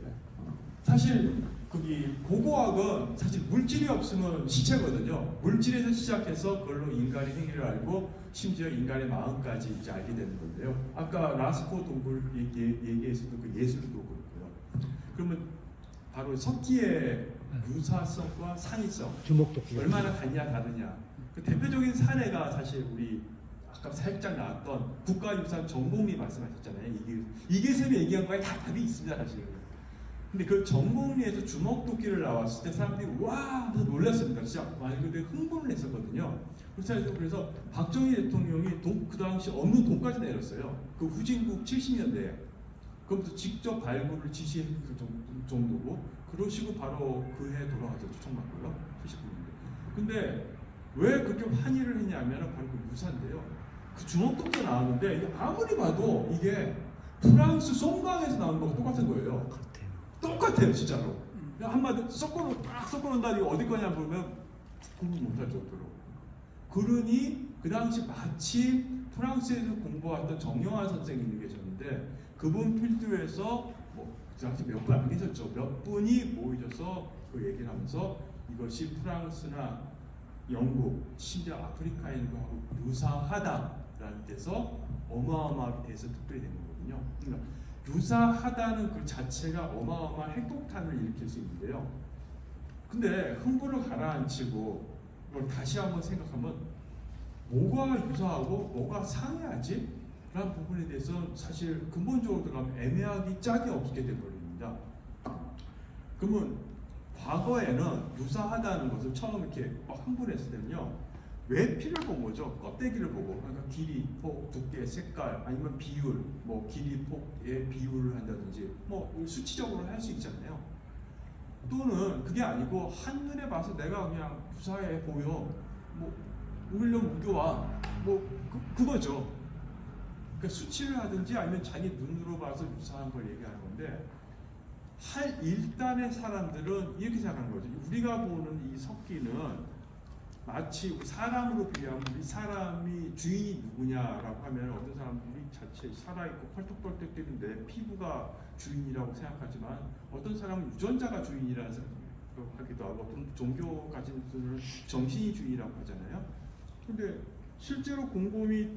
사실 거기 고고학은 사실 물질이 없으면 시체거든요. 물질에서 시작해서 그걸로 인간의 행위를 알고 심지어 인간의 마음까지 이제 알게 되는 건데요. 아까 라스코 동굴 얘기에서도 그 예술도 그렇고요. 그러면 바로 석기의 유사성과 상이성 주목도끼 얼마나 같냐 다르냐. 그 대표적인 사례가 사실 우리 아까 살짝 나왔던 국가유산 전공리 말씀하셨잖아요. 이계섭이 얘기한 거에 다 답이 있습니다, 사실. 근데 그 전공리에서 주먹도끼를 나왔을 때 사람들이 와 하면서 놀랐습니다. 진짜 말 그대로 흥분을 했었거든요. 그래서 박정희 대통령이 그 당시 없는 돈까지 내렸어요. 그 후진국 70년대에. 그것부터 직접 발굴을 지시했을 정도고 그러시고 바로 그 해 돌아가셨죠. 총맞고요. 79년대. 근데 왜 그렇게 환희를 했냐면 바로 그 유사인데요. 그 주먹도끼가 나왔는데 아무리 봐도 이게 프랑스 송강에서 나온 거랑 똑같은 거예요. 똑같아요, 진짜로. 한마디 섞어놓는다. 이거 어디 거냐 보면 공부 못할 정도로. 그러니 그 당시 마침 프랑스에서 공부했던 정영환 선생님이 계셨는데 그분 필두에서 그 당시 몇 분 안 계셨죠. 몇 분이 모이셔서 그 얘기를 하면서 이것이 프랑스나 영국, 심지어 아프리카에 있는 거하고 유사하다라는 데서 어마어마하게 돼서 특별히 되는 거거든요. 그러니까 유사하다는 그 자체가 어마어마한 핵폭탄을 일으킬 수 있는데요. 근데 흥분을 가라앉히고 이걸 다시 한번 생각하면 뭐가 유사하고 뭐가 상이하지? 라는 부분에 대해서 사실 근본적으로 들어가면 애매하기 짝이 없게 돼버립니다. 그러면 과거에는 유사하다는 것을 처음 이렇게 막 흥분했을 때는요. 외피를 본 거죠. 껍데기를 보고. 그러니까 길이, 폭, 두께, 색깔, 아니면 비율, 뭐 길이, 폭의 비율을 한다든지 뭐 수치적으로 할 수 있잖아요. 또는 그게 아니고 한눈에 봐서 내가 그냥 유사해 보여. 뭐 우리는 우겨와. 뭐 그거죠. 그러니까 수치를 하든지 아니면 자기 눈으로 봐서 유사한 걸 얘기하는 건데 할 일단의 사람들은 이렇게 생각하는 거죠. 우리가 보는 이 석기는 마치 사람으로 비교하면 우리 사람이 주인이 누구냐라고 하면 어떤 사람은 우리 자체 살아있고 펄떡펄떡 뛰는 내 피부가 주인이라고 생각하지만 어떤 사람은 유전자가 주인이라는 생각하기도 하고 어떤 종교 가진 분들은 정신이 주인이라고 하잖아요. 근데 실제로 곰곰이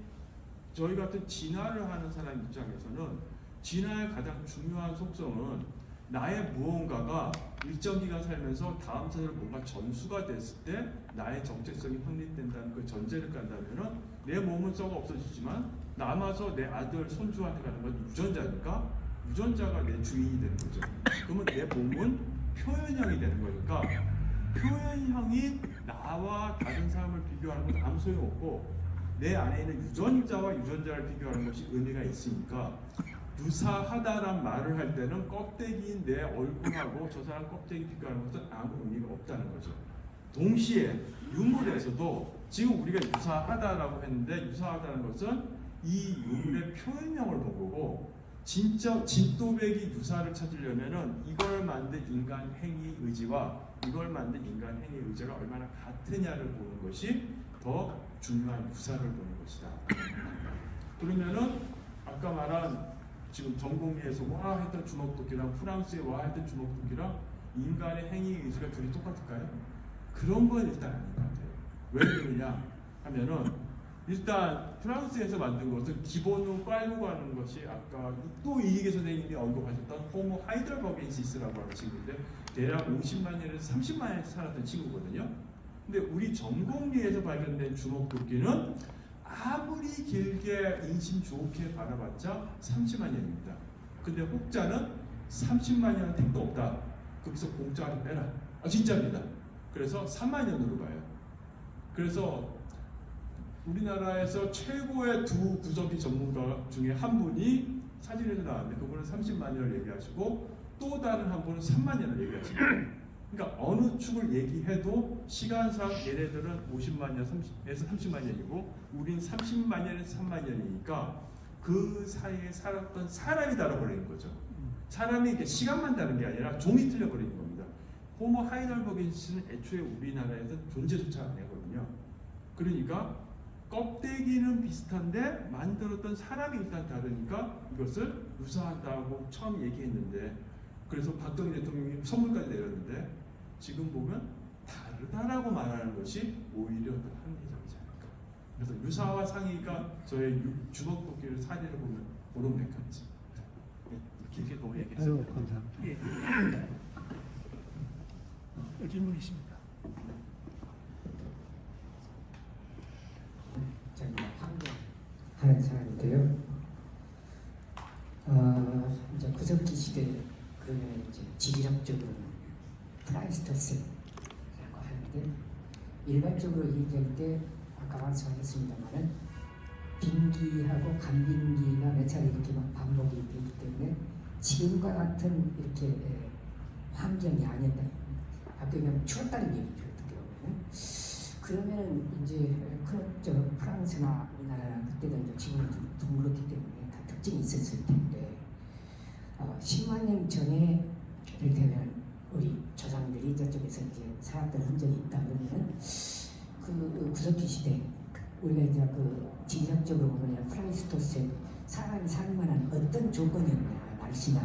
저희 같은 진화를 하는 사람 입장에서는 진화의 가장 중요한 속성은 나의 무언가가 일정 기간 살면서 다음 세대로 뭔가 전수가 됐을 때 나의 정체성이 확립된다는 그 전제를 깐다면은 내 몸은 썩어 없어지지만 남아서 내 아들, 손주한테 가는 건 유전자니까 유전자가 내 주인이 되는 거죠. 그러면 내 몸은 표현형이 되는 거니까 표현형이 나와 다른 사람을 비교하는 건 아무 소용없고 내 안에 있는 유전자와 유전자를 비교하는 것이 의미가 있으니까 유사하다란 말을 할 때는 껍데기인 내 얼굴하고 저 사람 껍데기 비교하는 것은 아무 의미가 없다는 거죠. 동시에 유물에서도 지금 우리가 유사하다라고 했는데 유사하다는 것은 이 유물의 표현형을 본 거고 진짜 진또배기 유사를 찾으려면은 이걸 만든 인간 행위 의지와 이걸 만든 인간 행위 의지가 얼마나 같으냐를 보는 것이 더 중요한 유사를 보는 것이다. 그러면은 아까 말한 지금 전공리에서 와 했던 주먹도끼랑 프랑스에 와 했던 주먹도끼랑 인간의 행위 의지가 둘이 똑같을까요? 그런 건 일단 아닌 것 같아요. 왜 그러냐 하면은 일단 프랑스에서 만든 것은 기본으로 빨고 가는 것이 아까 또 이희계 선생님이 언급하셨던 호모 하이델버겐시스라고 하는 친구인데 대략 50만 년에서 30만 년에서 살았던 친구거든요. 근데 우리 전공리에서 발견된 주먹도끼는 아무리 길게 인심 좋게 바라봤자 30만 년입니다. 근데 혹자는 30만 년 택도 없다. 거기서 공짜로 빼라. 아 진짜입니다. 그래서 3만 년으로 가요. 그래서 우리나라에서 최고의 두 구석기 전문가 중에 한 분이 사진에서 나왔는데 그분은 30만 년을 얘기하시고 또 다른 한 분은 3만 년을 얘기하십니다. 그러니까 어느 축을 얘기해도 시간상 얘네들은 50만 년에서 30만 년이고 우린 30만 년에서 3만 년이니까 그 사이에 살았던 사람이 다뤄버리는 거죠. 사람이 이게 시간만 다른 게 아니라 종이 틀려버리는 겁니다. 호모 하이널버겐시스는 애초에 우리나라에서 존재조차 안 하거든요. 그러니까 껍데기는 비슷한데 만들었던 사람이 일단 다르니까 이것을 유사하다고 처음 얘기했는데 그래서 박정희 대통령이 선물까지 내렸는데 지금 보면 다르다라고 말하는 것이 오히려 더 합리적이지 않을까. 그래서 유사와 상이가 저의 주먹도끼를 사례를 보면 그런 메커니즘. 이렇게 또 아유, 얘기했습니다. 감사합니다. 질문 있습니다. 저는 환경하는 사람인데요. 이제 구석기 시대 그러면 이제 지리학적으로는 플라이스토센이라고 하는데 일반적으로 얘기할 때 아까 말씀하셨습니다만은 빙기하고 간빙기가 몇 차례 이렇게 막 반복이 되기 때문에 지금과 같은 이렇게 환경이 아니었다. 아까 그냥 추웠다는 얘기죠. 어떻게 보면은 그러면은 이제 저 프랑스나 우리나라랑 그때도 이제 지금은 좀 동물었기 때문에 다 특징이 있었을 텐데 10만 년 전에 이를테면 우리 조상들이 저쪽에서 이제 살았던 흔적이 있다 그러면 그 구석기 시대 우리가 이제 그 지리학적으로 보면 플라이스토센 사람이 살 만한 어떤 조건이었냐 날씨나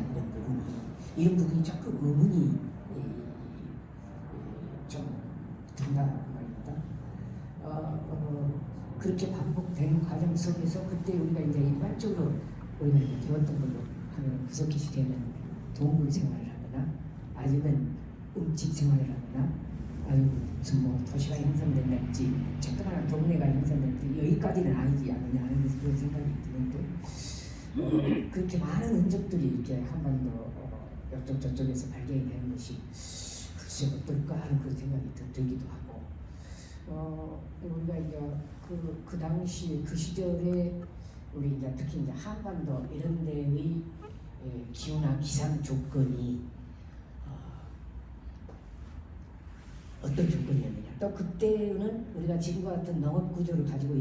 이런 부분이 조금 의문이 좀 든다 말입니다. 그렇게 반복되는 과정 속에서 그때 우리가 이제 일반적으로 우리가 이제 배웠던 걸로 하면 구석기 시대에는 동물 생활을 하거나 아니면 음식 생활을 하거나 아니면 무슨 뭐 도시가 형성됐는지 조그마한 동네가 형성됐는지 여기까지는 아니지 않느냐 하는 그런 생각이 드는데 그렇게 많은 흔적들이 이렇게 한반도 옆쪽 저쪽에서 발견이 되는 것이 글쎄 어떨까 하는 그런 생각이 들기도 하고 우리가 이제 그 당시 그 시절에 우리 이제 특히 이제 한반도 이런 데의 기후나 기상 조건이 어떤 조건이었느냐. 또 그때는 우리가 지금과 같은 농업 구조를 가지고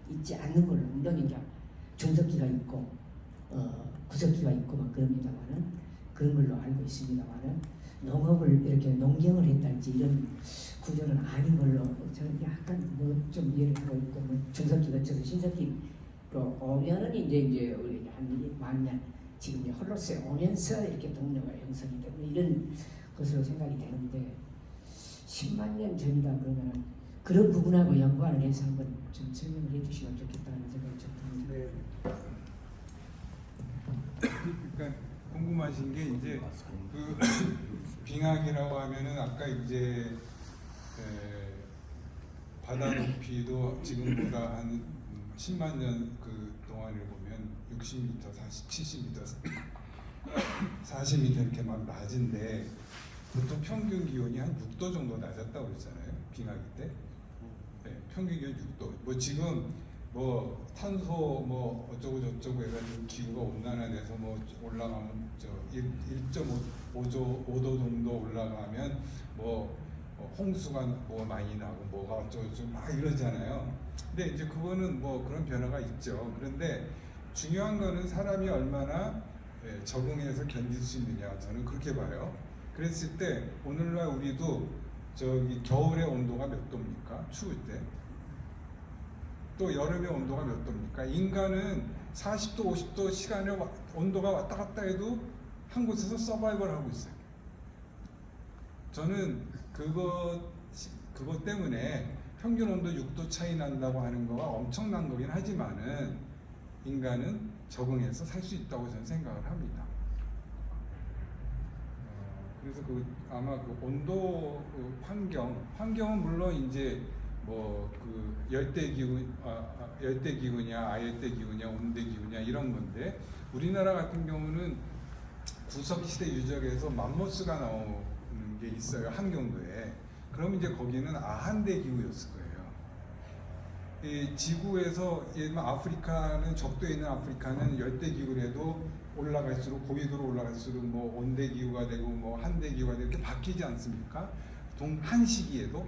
있지 않는 걸로 물론 이제 중석기가 있고 구석기가 있고 막 그럽니다만은 그런 걸로 알고 있습니다만은 농업을 이렇게 농경을 했달지 이런 구조는 아닌 걸로 저는 약간 뭐 좀 이해를 하고 있고 뭐 중석기 거쳐서 신석기로 오면은 이제 우리 한 만년 지금 이제 홀로스에 오면서 이렇게 동네가 형성이 되고 이런 것으로 생각이 되는데 10만 년 전이다 그러면은 그런 부분하고 연관을 해서 한번 좀 설명을 해주시면 좋겠다는 생각이 좀 듭니다. 그러니까 궁금하신 게 이제 그 빙하기라고 하면은 아까 이제 바다 높이도 지금보다 한 10만 년 그 동안을 보면 60m, 70m, 40m 이렇게 막 낮은데 보통 평균 기온이 한 6도 정도 낮았다고 그랬잖아요. 빙하기 때. 네, 평균 기온 6도. 뭐 지금 뭐 탄소 뭐 어쩌고 저쩌고 해가지고 기후가 온난화돼서 뭐 올라가면 저 1.5도 정도 올라가면 뭐 홍수가 뭐 많이 나고 뭐가 어쩌고 저쩌고 막 이러잖아요. 근데 이제 그거는 뭐 그런 변화가 있죠. 그런데 중요한 거는 사람이 얼마나 적응해서 견딜 수 있느냐, 저는 그렇게 봐요. 그랬을 때 오늘날 우리도 저기 겨울의 온도가 몇 도입니까? 추울 때. 또 여름의 온도가 몇 도입니까? 인간은 40도, 50도 시간에 온도가 왔다 갔다 해도 한 곳에서 서바이벌 하고 있어요. 저는 그것 때문에 평균 온도 6도 차이 난다고 하는 거가 엄청난 거긴 하지만은 인간은 적응해서 살 수 있다고 저는 생각을 합니다. 그래서 아마 온도 환경은 물론 이제 뭐 열대 기후냐, 아열대 기후냐, 온대 기후냐 이런 건데 우리나라 같은 경우는 구석시대 유적에서 맘모스가 나오는 게 있어요. 한경도에. 그럼 이제 거기는 아한대 기후였을 거예요. 이 지구에서 예를 들면 아프리카는 적도에 있는 아프리카는 열대 기후래도 올라갈수록 고위도로 올라갈수록 뭐 온대 기후가 되고 뭐 한대 기후가 되고 이렇게 바뀌지 않습니까? 한 시기에도.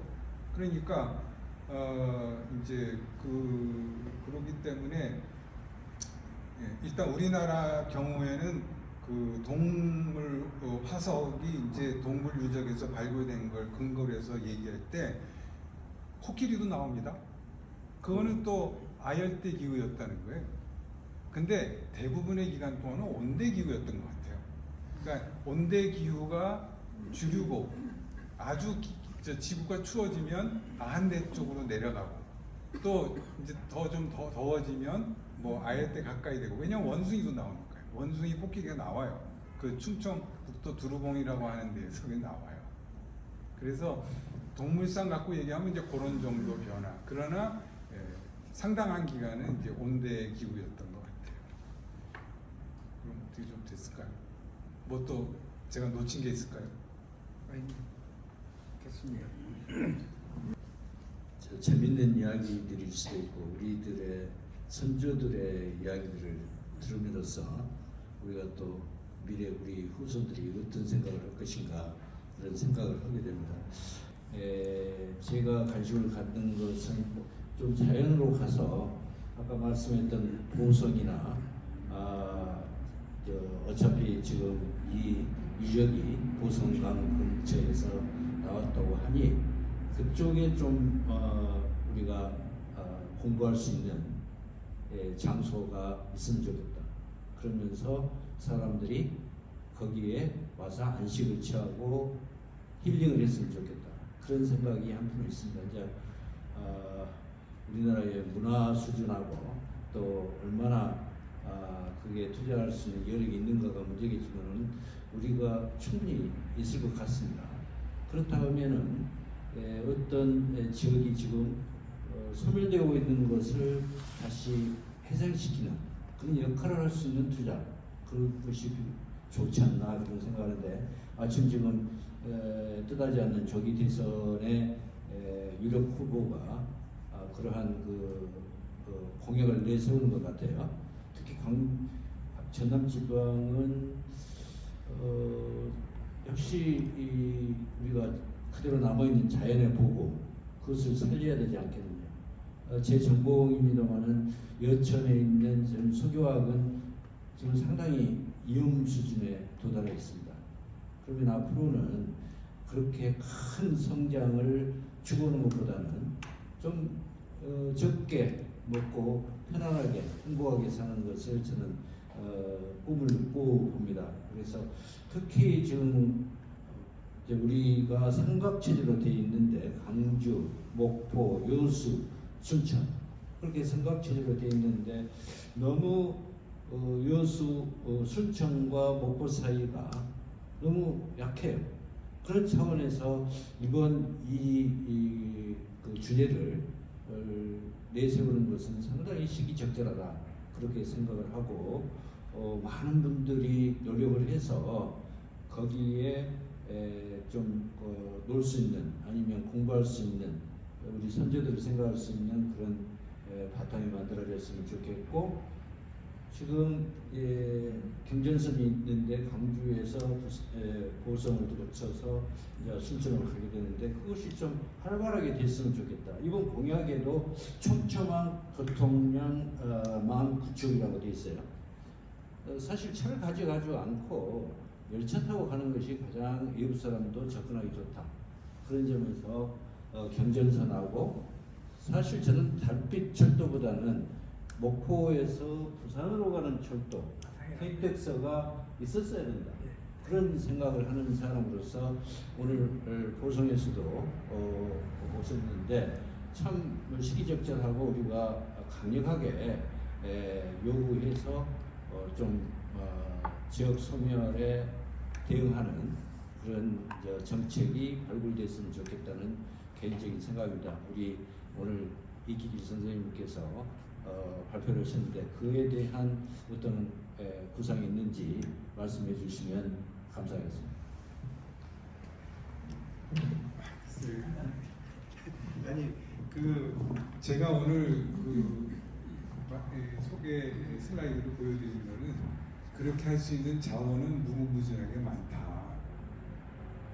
그러니까 이제 그러기 때문에 일단 우리나라 경우에는 그 동물 화석이 이제 동물 유적에서 발굴된 걸 근거로 해서 얘기할 때 코끼리도 나옵니다. 그거는 또 아열대 기후였다는 거예요. 근데 대부분의 기간 동안은 온대 기후였던 것 같아요. 그러니까 온대 기후가 주류고 아주 지구가 추워지면 아한대 쪽으로 내려가고 또 이제 더 더워지면 뭐 아열대 가까이 되고 왜냐면 원숭이도 나오니까요. 원숭이 코끼리가 나와요. 그 충청 북도 두루봉이라고 하는 데에서 나와요. 그래서 동물상 갖고 얘기하면 이제 그런 정도 변화. 그러나 상당한 기간은 이제 온대 기후였던 것 같아요. 그럼 어떻게 좀 됐을까요? 뭐 또 제가 놓친 게 있을까요? 됐습니다. 재밌는 이야기들일 수도 있고 우리들의 선조들의 이야기들을 들음으로써 우리가 또 미래 우리 후손들이 어떤 생각을 할 것인가 그런 생각을 하게 됩니다. 제가 관심을 갖는 것은 좀 자연으로 가서 아까 말씀했던 보성이나 어차피 지금 이 유적이 보성강 근처에서 나왔다고 하니 그쪽에 좀 우리가 공부할 수 있는 장소가 있으면 좋겠다. 그러면서 사람들이 거기에 와서 안식을 취하고 힐링을 했으면 좋겠다. 그런 생각이 한편 있습니다. 이제 우리나라의 문화 수준하고 또 얼마나 그게 투자할 수 있는 여력이 있는가가 문제겠지만 우리가 충분히 있을 것 같습니다. 그렇다 하면은 어떤 지역이 지금 소멸되고 있는 것을 다시 해상시키는 그런 역할을 할 수 있는 투자 그것이 좋지 않나 그런 생각하는데 지금 뜻하지 않는 조기 대선의 유력 후보가 그러한 그 공약을 내세우는 것 같아요. 특히 전남 지방은 역시 우리가 그대로 남아있는 자연의 보고 그것을 살려야 되지 않겠느냐. 제 전공입니다만은 여천에 있는 소교학은 지금 상당히 위험 수준에 도달해 있습니다. 그러면 앞으로는 그렇게 큰 성장을 추구하는 것보다는 좀 적게 먹고 편안하게 행복하게 사는 것을 저는 꿈을 봅니다. 그래서 특히 지금 이제 우리가 삼각체제로 되어 있는데 광주, 목포, 여수, 순천 그렇게 삼각체제로 되어 있는데 너무 여수, 순천과 목포 사이가 너무 약해요. 그런 차원에서 이번 그 주제를 내세우는 것은 상당히 시기적절하다 그렇게 생각을 하고 많은 분들이 노력을 해서 거기에 좀 놀 수 있는 아니면 공부할 수 있는 우리 선조들이 생각할 수 있는 그런 바탕이 만들어졌으면 좋겠고 지금 경전선이 있는데 광주에서 보성을 거쳐서 이제 순천으로 가게 되는데 그것이 좀 활발하게 됐으면 좋겠다. 이번 공약에도 촘촘한 교통량 19,000이라고 되어 있어요. 사실 차를 가져가지 않고 열차 타고 가는 것이 가장 외부 사람도 접근하기 좋다. 그런 점에서 경전선하고 사실 저는 달빛 철도보다는 목포에서 부산으로 가는 철도 혜택서가 있었어야 된다. 그런 생각을 하는 사람으로서 오늘 보성에서도 오셨는데 참 시기적절하고 우리가 강력하게 요구해서 좀 지역 소멸에 대응하는 그런 정책이 발굴됐으면 좋겠다는 개인적인 생각입니다. 우리 오늘 이기길 선생님께서 발표를 하셨는데 그에 대한 어떤 구상이 있는지 말씀해 주시면 감사하겠습니다. 아니 제가 오늘 소개 슬라이드를 보여드린 거는 그렇게 할 수 있는 자원은 무궁무진하게 많다.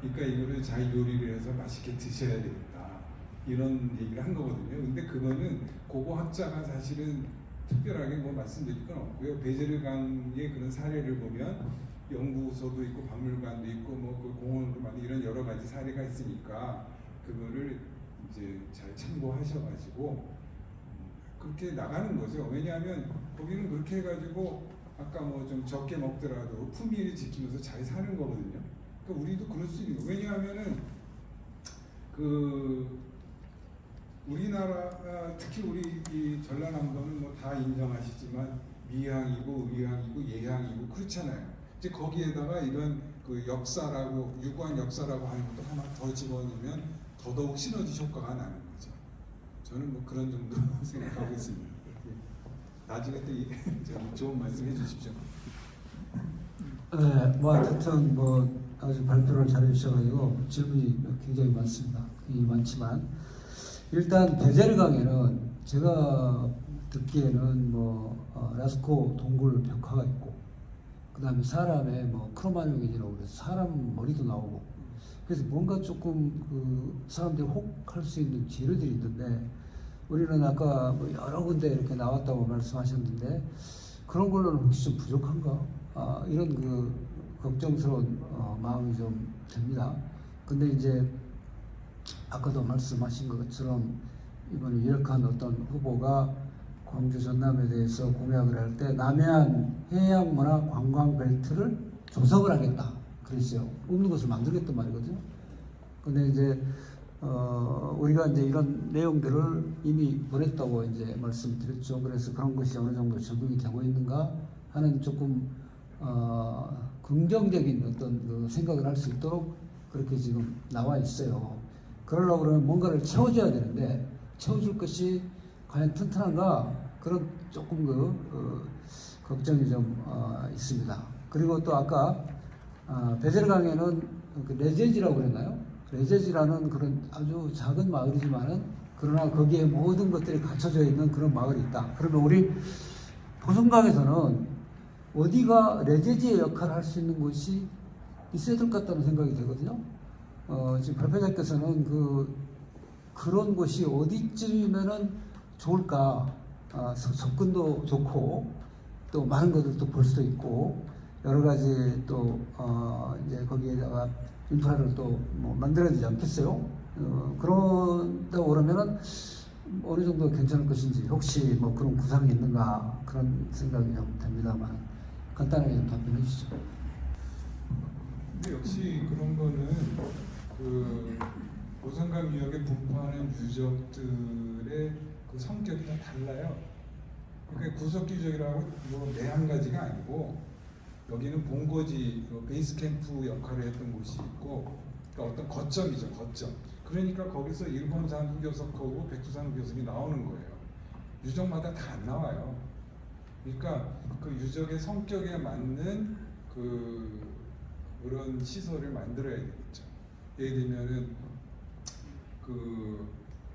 그러니까 이거를 잘 요리를 해서 맛있게 드셔야 되겠다. 이런 얘기를 한 거거든요. 근데 그거는 고고학자가 사실은 특별하게 뭐 말씀드릴 건 없고요. 베제르강의 그런 사례를 보면 연구소도 있고 박물관도 있고 뭐 그 공원도 많이 이런 여러 가지 사례가 있으니까 그거를 이제 잘 참고하셔가지고 그렇게 나가는 거죠. 왜냐하면 거기는 그렇게 해가지고 아까 뭐 좀 적게 먹더라도 품위를 지키면서 잘 사는 거거든요. 그러니까 우리도 그럴 수 있는 거예요. 왜냐하면은 우리나라 특히 우리 이 전라남도는 뭐 다 인정하시지만 미향이고 의향이고 예향이고 그렇잖아요. 이제 거기에다가 이런 그 역사라고 유구한 역사라고 하는 것도 하나 더 집어넣으면 더더욱 시너지 효과가 나는 거죠. 저는 뭐 그런 정도 생각하고 있습니다. 나중에 또 좋은 말씀 해주십시오. 네, 뭐 하여튼 뭐 아주 발표를 잘해주셔가지고 질문이 굉장히 많습니다. 많지만 일단 베제르강에는 제가 듣기에는 라스코 동굴 벽화가 있고 그 다음에 사람의 크로마뇽이라고 그래서 사람 머리도 나오고 그래서 뭔가 조금 사람들이 혹할 수 있는 재료들이 있는데 우리는 아까 여러 군데 이렇게 나왔다고 말씀하셨는데 그런 걸로는 혹시 좀 부족한가? 이런 걱정스러운 마음이 좀 듭니다. 근데 이제 아까도 말씀하신 것처럼 이번에 유력한 어떤 후보가 광주 전남에 대해서 공약을 할 때 남해안 해양문화 관광벨트를 조성을 하겠다 그랬어요. 없는 것을 만들겠단 말이거든요. 근데 이제 우리가 이제 이런 내용들을 이미 보냈다고 이제 말씀드렸죠. 그래서 그런 것이 어느 정도 적용이 되고 있는가 하는 조금 긍정적인 어떤 생각을 할 수 있도록 그렇게 지금 나와 있어요. 그러려고 그러면 뭔가를 채워줘야 되는데 채워줄 것이 과연 튼튼한가 그런 조금 걱정이 좀 있습니다. 그리고 또 아까 베제르강에는 레제지라고 그랬나요? 레제지라는 그런 아주 작은 마을이지만은 그러나 거기에 모든 것들이 갖춰져 있는 그런 마을이 있다. 그러면 우리 보성강에서는 어디가 레제지의 역할을 할 수 있는 곳이 있어야 될 것 같다는 생각이 들거든요. 지금 발표자께서는 그런 곳이 어디쯤이면은 좋을까? 접근도 좋고 또 많은 것을 또 볼 수도 있고 여러 가지 또 이제 거기에다가 인프라를 또 만들어야 되지 않겠어요? 그런다고 그러면은 어느 정도 괜찮을 것인지 혹시 그런 구상이 있는가 그런 생각이 좀 됩니다만 간단하게 좀 답변해 주시죠. 근데 역시 그런 거는 보성강 유역에 분포하는 유적들의 성격이 다 달라요. 그러니까 구석기적이라고 매 한 가지가 아니고 여기는 본거지 베이스 캠프 역할을 했던 곳이 있고 그러니까 어떤 거점이죠, 거점. 그러니까 거기서 일본산 흑요석하고 백두산 흑요석이 나오는 거예요. 유적마다 다 안 나와요. 그러니까 그 유적의 성격에 맞는 그런 시설을 만들어야 되겠죠. 예를 들면은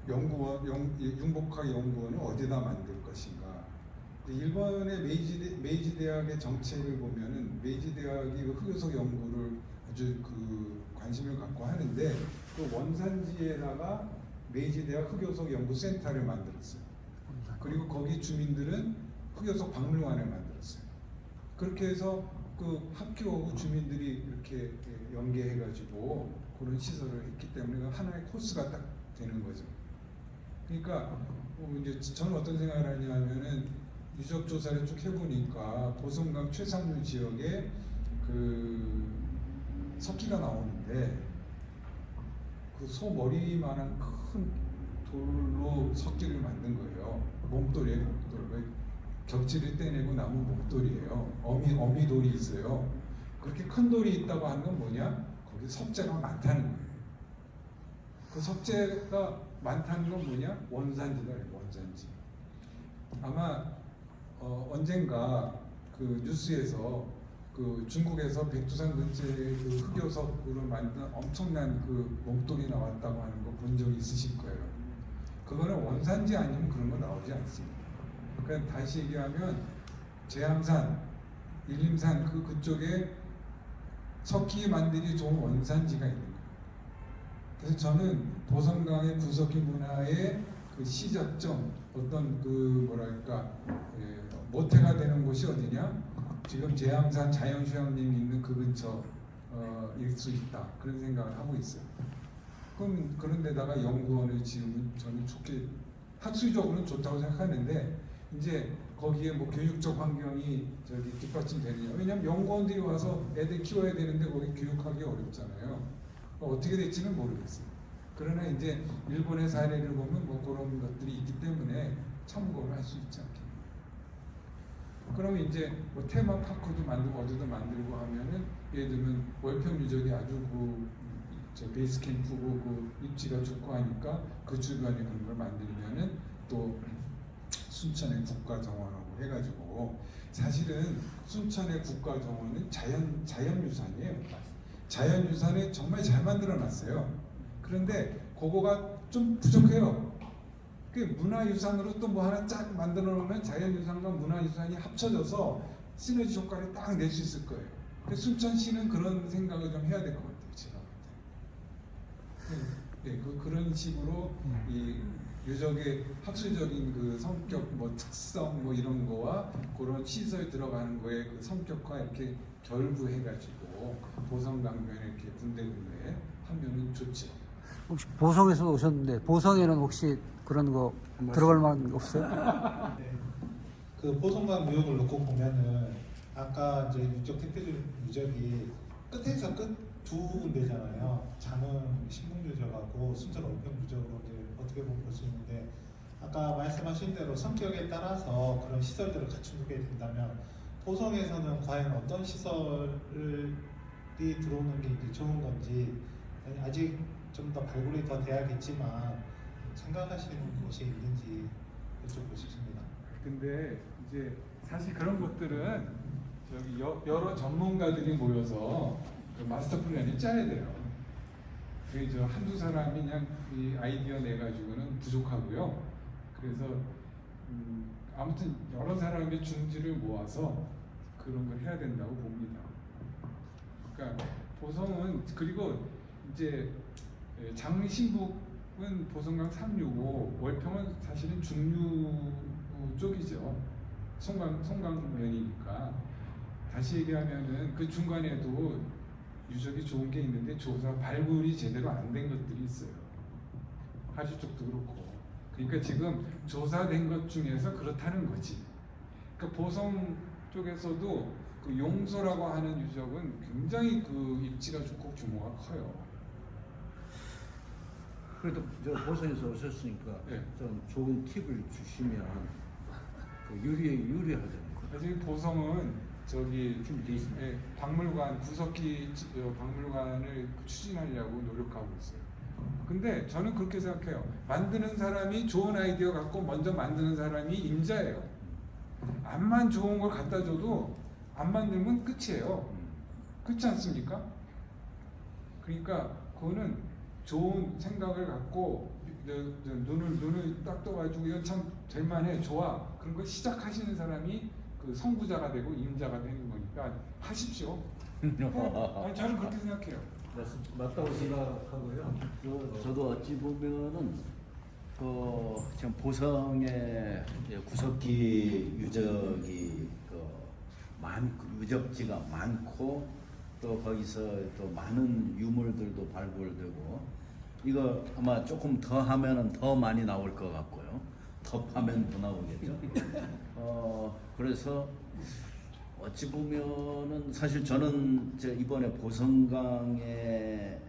융복학 연구원을 어디다 만들 것인가. 일본의 메이지 대학의 정책을 보면은 메이지 대학이 흑요석 연구를 아주 관심을 갖고 하는데 그 원산지에다가 메이지 대학 흑요석 연구센터를 만들었어요. 그리고 거기 주민들은 흑요석 박물관을 만들었어요. 그렇게 해서 학교 주민들이 이렇게 연계해가지고 그런 시설을 했기 때문에 하나의 코스가 딱 되는 거죠. 그러니까 이제 저는 어떤 생각을 하냐면은 유적 조사를 쭉 해보니까 보성강 최상류 지역에 석기가 나오는데 소 머리만한 큰 돌로 석기를 만든 거예요. 목돌이에요, 목돌. 겹지를 떼내고 남은 목돌이에요. 어미돌이 있어요. 그렇게 큰 돌이 있다고 하는 건 뭐냐? 거기 석재가 많다는 거예요. 그 석재가 많다는 건 뭐냐? 원산지다, 원산지. 아마 언젠가 뉴스에서 그 중국에서 백두산 근처에 그 흑요석으로 만든 엄청난 그 목돌이 나왔다고 하는 거 본 적 있으실 거예요. 그거는 원산지 아니면 그런 거 나오지 않습니다. 그러니까 다시 얘기하면 제암산, 일림산 그쪽에 석기 만들기 좋은 원산지가 있는 거예요. 그래서 저는 보성강의 구석기 문화의 그 시작점, 어떤 그 뭐랄까 모태가 되는 곳이 어디냐? 지금 제암산 자연휴양림이 있는 그 근처일 수 있다, 그런 생각을 하고 있어요. 그럼 그런 데다가 연구원을 지으면 저는 좋게, 학술적으로는 좋다고 생각하는데 이제 거기에 뭐 교육적 환경이 저기 뒷받침되느냐? 왜냐하면 연구원들이 와서 애들 키워야 되는데 거기 교육하기 어렵잖아요. 어떻게 될지는 모르겠어요. 그러나 이제 일본의 사례를 보면 뭐 그런 것들이 있기 때문에 참고를 할 수 있지 않겠나. 그러면 이제 뭐 테마파크도 만들고 어디도 만들고 하면은 예를 들면 월평 유적이 아주 저 베이스 캠프고 그 입지가 좋고 하니까 그 주변에 그런 걸 만들면은 또 순천의 국가정원하고 해가지고, 사실은 순천의 국가정원은 자연유산이에요. 자연유산에 정말 잘 만들어놨어요. 그런데 그거가 좀 부족해요. 그 문화유산으로 또 뭐 하나 쫙 만들어 놓으면 자연유산과 문화유산이 합쳐져서 시너지 효과를 딱 낼 수 있을 거예요. 순천시는 그런 생각을 좀 해야 될 것 같아요. 제가 볼 때. 네, 그런 식으로 이 유적의 학술적인 그 성격, 뭐 특성, 뭐 이런 거와 그런 시설 들어가는 거에 그 성격과 이렇게 결부해가지고 보성강변에 이렇게 군데군데 하면은 좋죠. 혹시 보성에서 오셨는데 보성에는 혹시 그런 거 들어갈 만한 게 없어요? 네. 그 보성강 유적을 놓고 보면은 아까 이제 유적 대표적 유적이 끝에서 끝 두 군데잖아요. 장흥 신궁유적하고 순천 월평 유적으로 이제 어떻게 보면 볼 수 있는데, 아까 말씀하신 대로 성격에 따라서 그런 시설들을 갖추게 된다면 보성에서는 과연 어떤 시설이 들어오는 게 이제 좋은 건지, 아직 좀 더 발굴이 더 돼야겠지만 생각하시는 곳이 있는지 여쭤보고 싶습니다. 근데 이제 사실 그런 것들은 저기 여러 전문가들이 모여서 그 마스터 플랜을 짜야 돼요. 그게 저 한두 사람이 그냥 이 아이디어 내 가지고는 부족하고요. 그래서 아무튼 여러 사람의 중지를 모아서 그런 걸 해야 된다고 봅니다. 그러니까 보성은, 그리고 이제 장신북은 보성강 상류고 월평은 사실은 중류 쪽이죠. 송강면이니까. 다시 얘기하면은 그 중간에도 유적이 좋은 게 있는데 발굴이 제대로 안 된 것들이 있어요. 하주 쪽도 그렇고. 그러니까 지금 조사된 것 중에서 그렇다는 거지. 그러니까 보성 쪽에서도 그 용소라고 하는 유적은 굉장히 그 입지가 좋고 규모가 커요. 그래도 저 보성에서 오셨으니까 네. 좀 좋은 팁을 주시면 그 유리하잖아요. 지금 보성은 저기 박물관, 구석기 박물관을 추진하려고 노력하고 있어요. 근데 저는 그렇게 생각해요. 만드는 사람이 좋은 아이디어 갖고 먼저 만드는 사람이 임자예요. 암만 좋은 걸 갖다 줘도 안 만들면 끝이에요. 그렇지 않습니까? 그러니까 그거는 좋은 생각을 갖고 눈을 딱 떠가지고 이건 참 될만해, 좋아, 그런 걸 시작하시는 사람이 그 선구자가 되고 임자가 되는 거니까 하십시오. 아니, 저는 그렇게 생각해요. 맞다고 생각하고요. 저도 어찌 보면은 그 지금 보성의 구석기 유적이 유적지가 많고 또 거기서 또 많은 유물들도 발굴되고, 이거 아마 조금 더 하면은 더 많이 나올 것 같고요. 더 하면 더 나오겠죠. 그래서 어찌 보면은 사실 저는 이번에 보성강의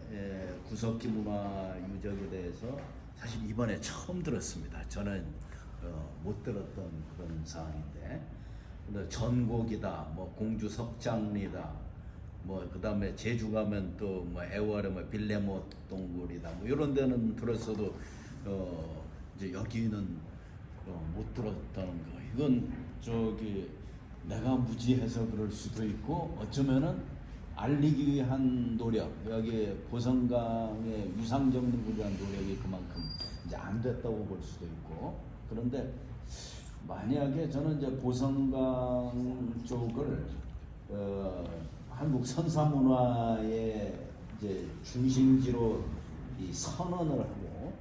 구석기 문화 유적에 대해서 사실 이번에 처음 들었습니다. 저는 못 들었던 그런 사항인데, 전곡이다, 뭐 공주 석장리다, 뭐 그다음에 제주 가면 또 뭐 애월에 뭐 빌레모 동굴이다, 뭐 이런 데는 들었어도 이제 여기는 못 들었다는 거. 이건 저기 내가 무지해서 그럴 수도 있고 어쩌면은 알리기 위한 노력, 여기 보성강의 유상 정립을 위한 노력이 그만큼 이제 안 됐다고 볼 수도 있고, 그런데 만약에 저는 이제 보성강 쪽을 한국 선사문화의 이제 중심지로 이 선언을 하고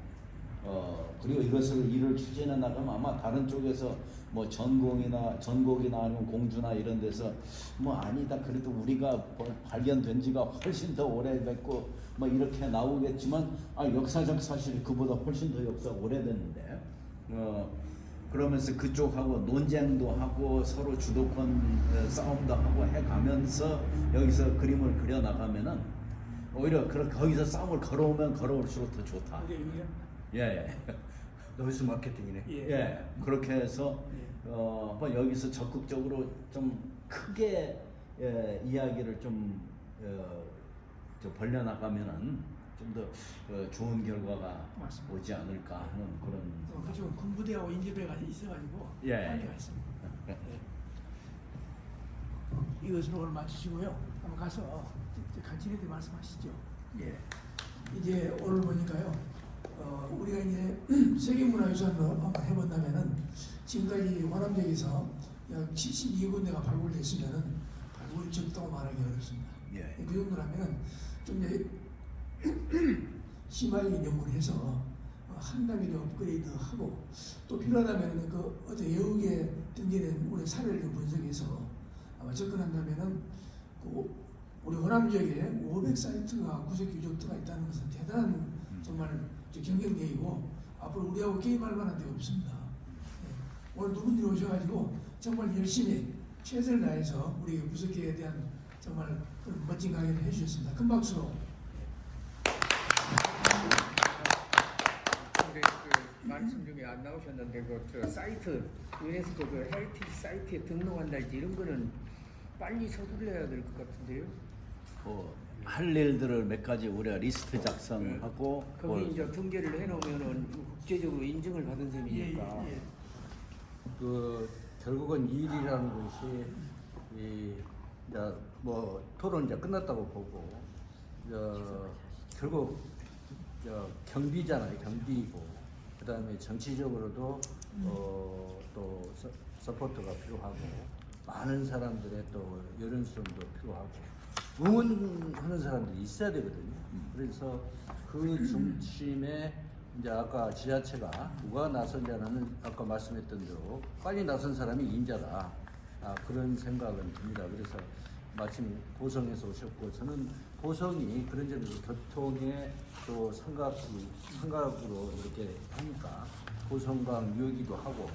그리고 이를 추진해 나가면 아마 다른 쪽에서 뭐 전곡이나 아니면 공주나 이런 데서 뭐 아니다 그래도 우리가 발견된 지가 훨씬 더 오래됐고 뭐 이렇게 나오겠지만 역사적 사실이 그보다 훨씬 더 역사가 오래됐는데 그러면서 그쪽하고 논쟁도 하고 서로 주도권 싸움도 하고 해가면서 여기서 그림을 그려 나가면은 오히려 거기서 싸움을 걸어오면 걸어올수록 더 좋다. 예. 노이즈 마케팅이네. 예. 그렇게 해서 한번 여기서 적극적으로 좀 크게 이야기를 좀 벌려나가면은 좀 더 좋은 결과가 맞습니다. 오지 않을까 하는 그런 생각. 그쪽 군부대하고 인재배가 있어가지고 예. 한계가 있습니다. 이것으로 오늘 마치시고요. 한번 가서 간단히 말씀하시죠. 예. 이제 오늘 보니까요. 우리가 이제 세계문화유산으로 한번 해본다면은 지금까지 원암역에서 약 72군데가 발굴됐으면은 발굴이 적다고 말하기 어렵습니다. 예. 그 정도라면은 좀 이제 심하게 연구를 해서 한 단계 더 업그레이드하고 또 필요하다면은 그 어떤 외국에 등재된 우리 사례를 좀 분석해서 아마 접근한다면은 그 우리 원암 지역에 500사이트가 구석 유적지가 있다는 것은 대단한 정말 경쟁력이고 앞으로 우리하고 게임할 만한 데가 없습니다. 오늘 두 분들이 오셔가지고 정말 열심히 최선을 다해서 우리 구석기에 대한 정말 그런 멋진 강의를 해주셨습니다. 큰 박수로. 근데 그 말씀 중에 안 나오셨는데 저 사이트 유네스코 그 헤리티지 사이트에 등록한다든지 이런 거는 빨리 서둘러야 될 것 같은데요. 할 일들을 몇 가지 우리가 리스트 작성하고 거기 이제 등재를 해놓으면은 국제적으로 인증을 받은 셈이니까. 그 결국은 이 일이라는 것이 이제 뭐 토론 이제 끝났다고 보고 결국 경비잖아요. 경비이고 그다음에 정치적으로도 또 서포트가 필요하고 많은 사람들의 또 여론수도 필요하고 응원하는 사람들이 있어야 되거든요. 그래서 그 중심에 이제 아까 지자체가 누가 나선자는 아까 말씀했던 대로 빨리 나선 사람이 인자다. 그런 생각은 듭니다. 그래서 마침 보성에서 오셨고 저는 보성이 그런 점에서 교통에 또 삼각으로 이렇게 하니까 보성강 유기도 하고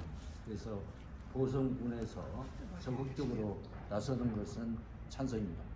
그래서 보성군에서 적극적으로 나서는 것은 찬성입니다.